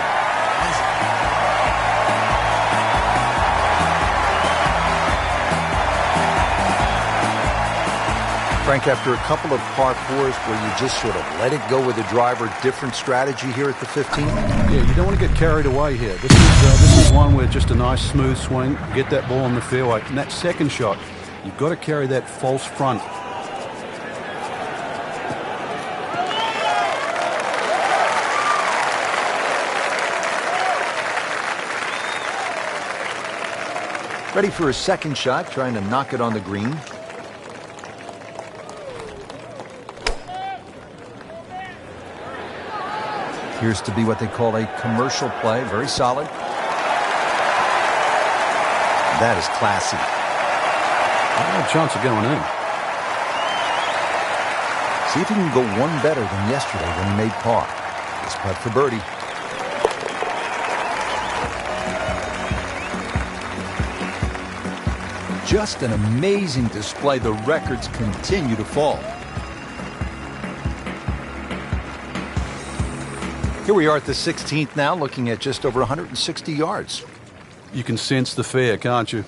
Speaker 1: Frank, after a couple of par 4s where you just sort of let it go with the driver, different strategy here at the 15th?
Speaker 2: Yeah, you don't want to get carried away here. This is one where just a nice smooth swing, get that ball in the fairway. And that second shot, you've got to carry that false front.
Speaker 1: Ready for his second shot, trying to knock it on the green. Appears to be what they call a commercial play. Very solid. That is classy.
Speaker 2: No chance of going in.
Speaker 1: See if he can go one better than yesterday when he made par. This putt for birdie. Just an amazing display. The records continue to fall. Here we are at the 16th now, looking at just over 160 yards.
Speaker 2: You can sense the fear, can't you?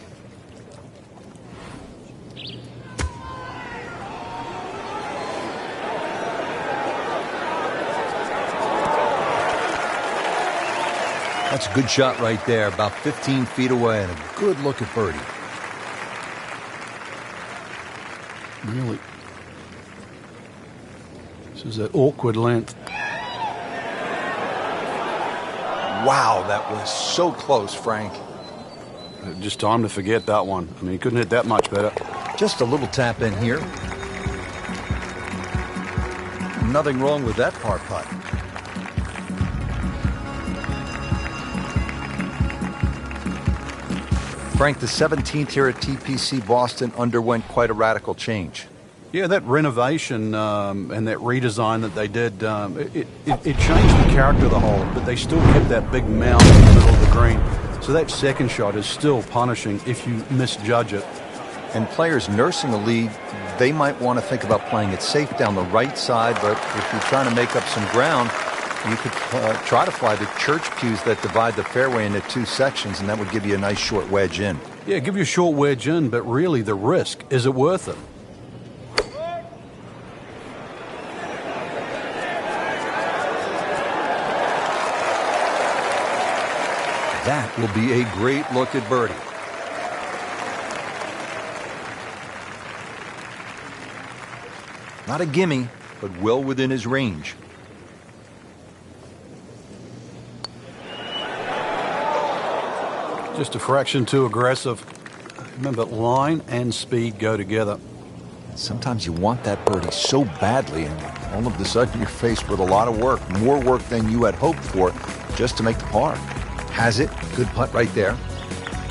Speaker 1: That's a good shot right there, about 15 feet away, and a good look at birdie.
Speaker 2: Really. This is that awkward length.
Speaker 1: Wow, that was so close, Frank.
Speaker 2: Just time to forget that one. I mean, he couldn't hit that much better.
Speaker 1: Just a little tap in here. Nothing wrong with that par putt. Frank, the 17th here at TPC Boston underwent quite a radical change.
Speaker 2: Yeah, that renovation and that redesign that they did, it changed the character of the hole, but they still kept that big mound in the middle of the green. So that second shot is still punishing if you misjudge it.
Speaker 1: And players nursing a lead, they might want to think about playing it safe down the right side, but if you're trying to make up some ground, you could try to fly the church pews that divide the fairway into 2 sections, and that would give you a nice short wedge in.
Speaker 2: Yeah, give you a short wedge in, but really the risk, is it worth it?
Speaker 1: That will be a great look at birdie. Not a gimme, but well within his range.
Speaker 2: Just a fraction too aggressive. Remember, line and speed go together.
Speaker 1: Sometimes you want that birdie so badly, and all of a sudden you're faced with a lot of work, more work than you had hoped for, just to make the par. Has it. Good putt right there.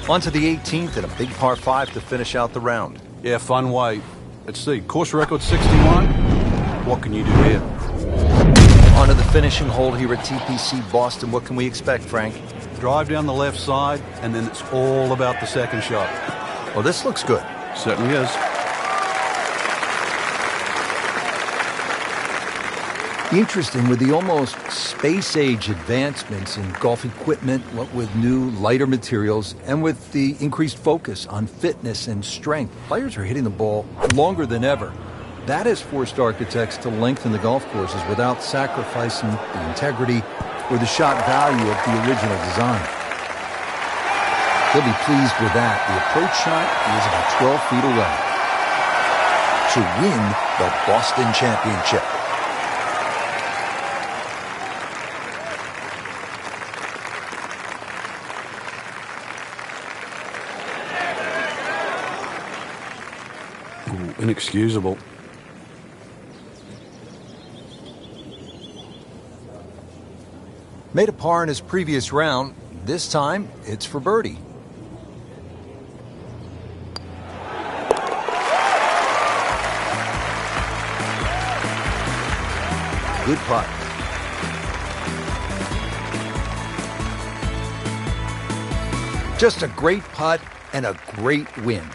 Speaker 1: On to the 18th and a big par 5 to finish out the round.
Speaker 2: Yeah, fun way. Let's see, course record 61. What can you do here?
Speaker 1: On to the finishing hole here at TPC Boston. What can we expect, Frank?
Speaker 2: Drive down the left side, and then it's all about the second shot.
Speaker 1: Well, this looks good.
Speaker 2: Certainly is.
Speaker 1: Interesting, with the almost space-age advancements in golf equipment, what with new, lighter materials, and with the increased focus on fitness and strength, players are hitting the ball longer than ever. That has forced architects to lengthen the golf courses without sacrificing the integrity or the shot value of the original design. They'll be pleased with that. The approach shot is about 12 feet away to win the Boston Championship.
Speaker 2: Inexcusable.
Speaker 1: Made a par in his previous round. This time, it's for birdie. Good putt. Just a great putt and a great win.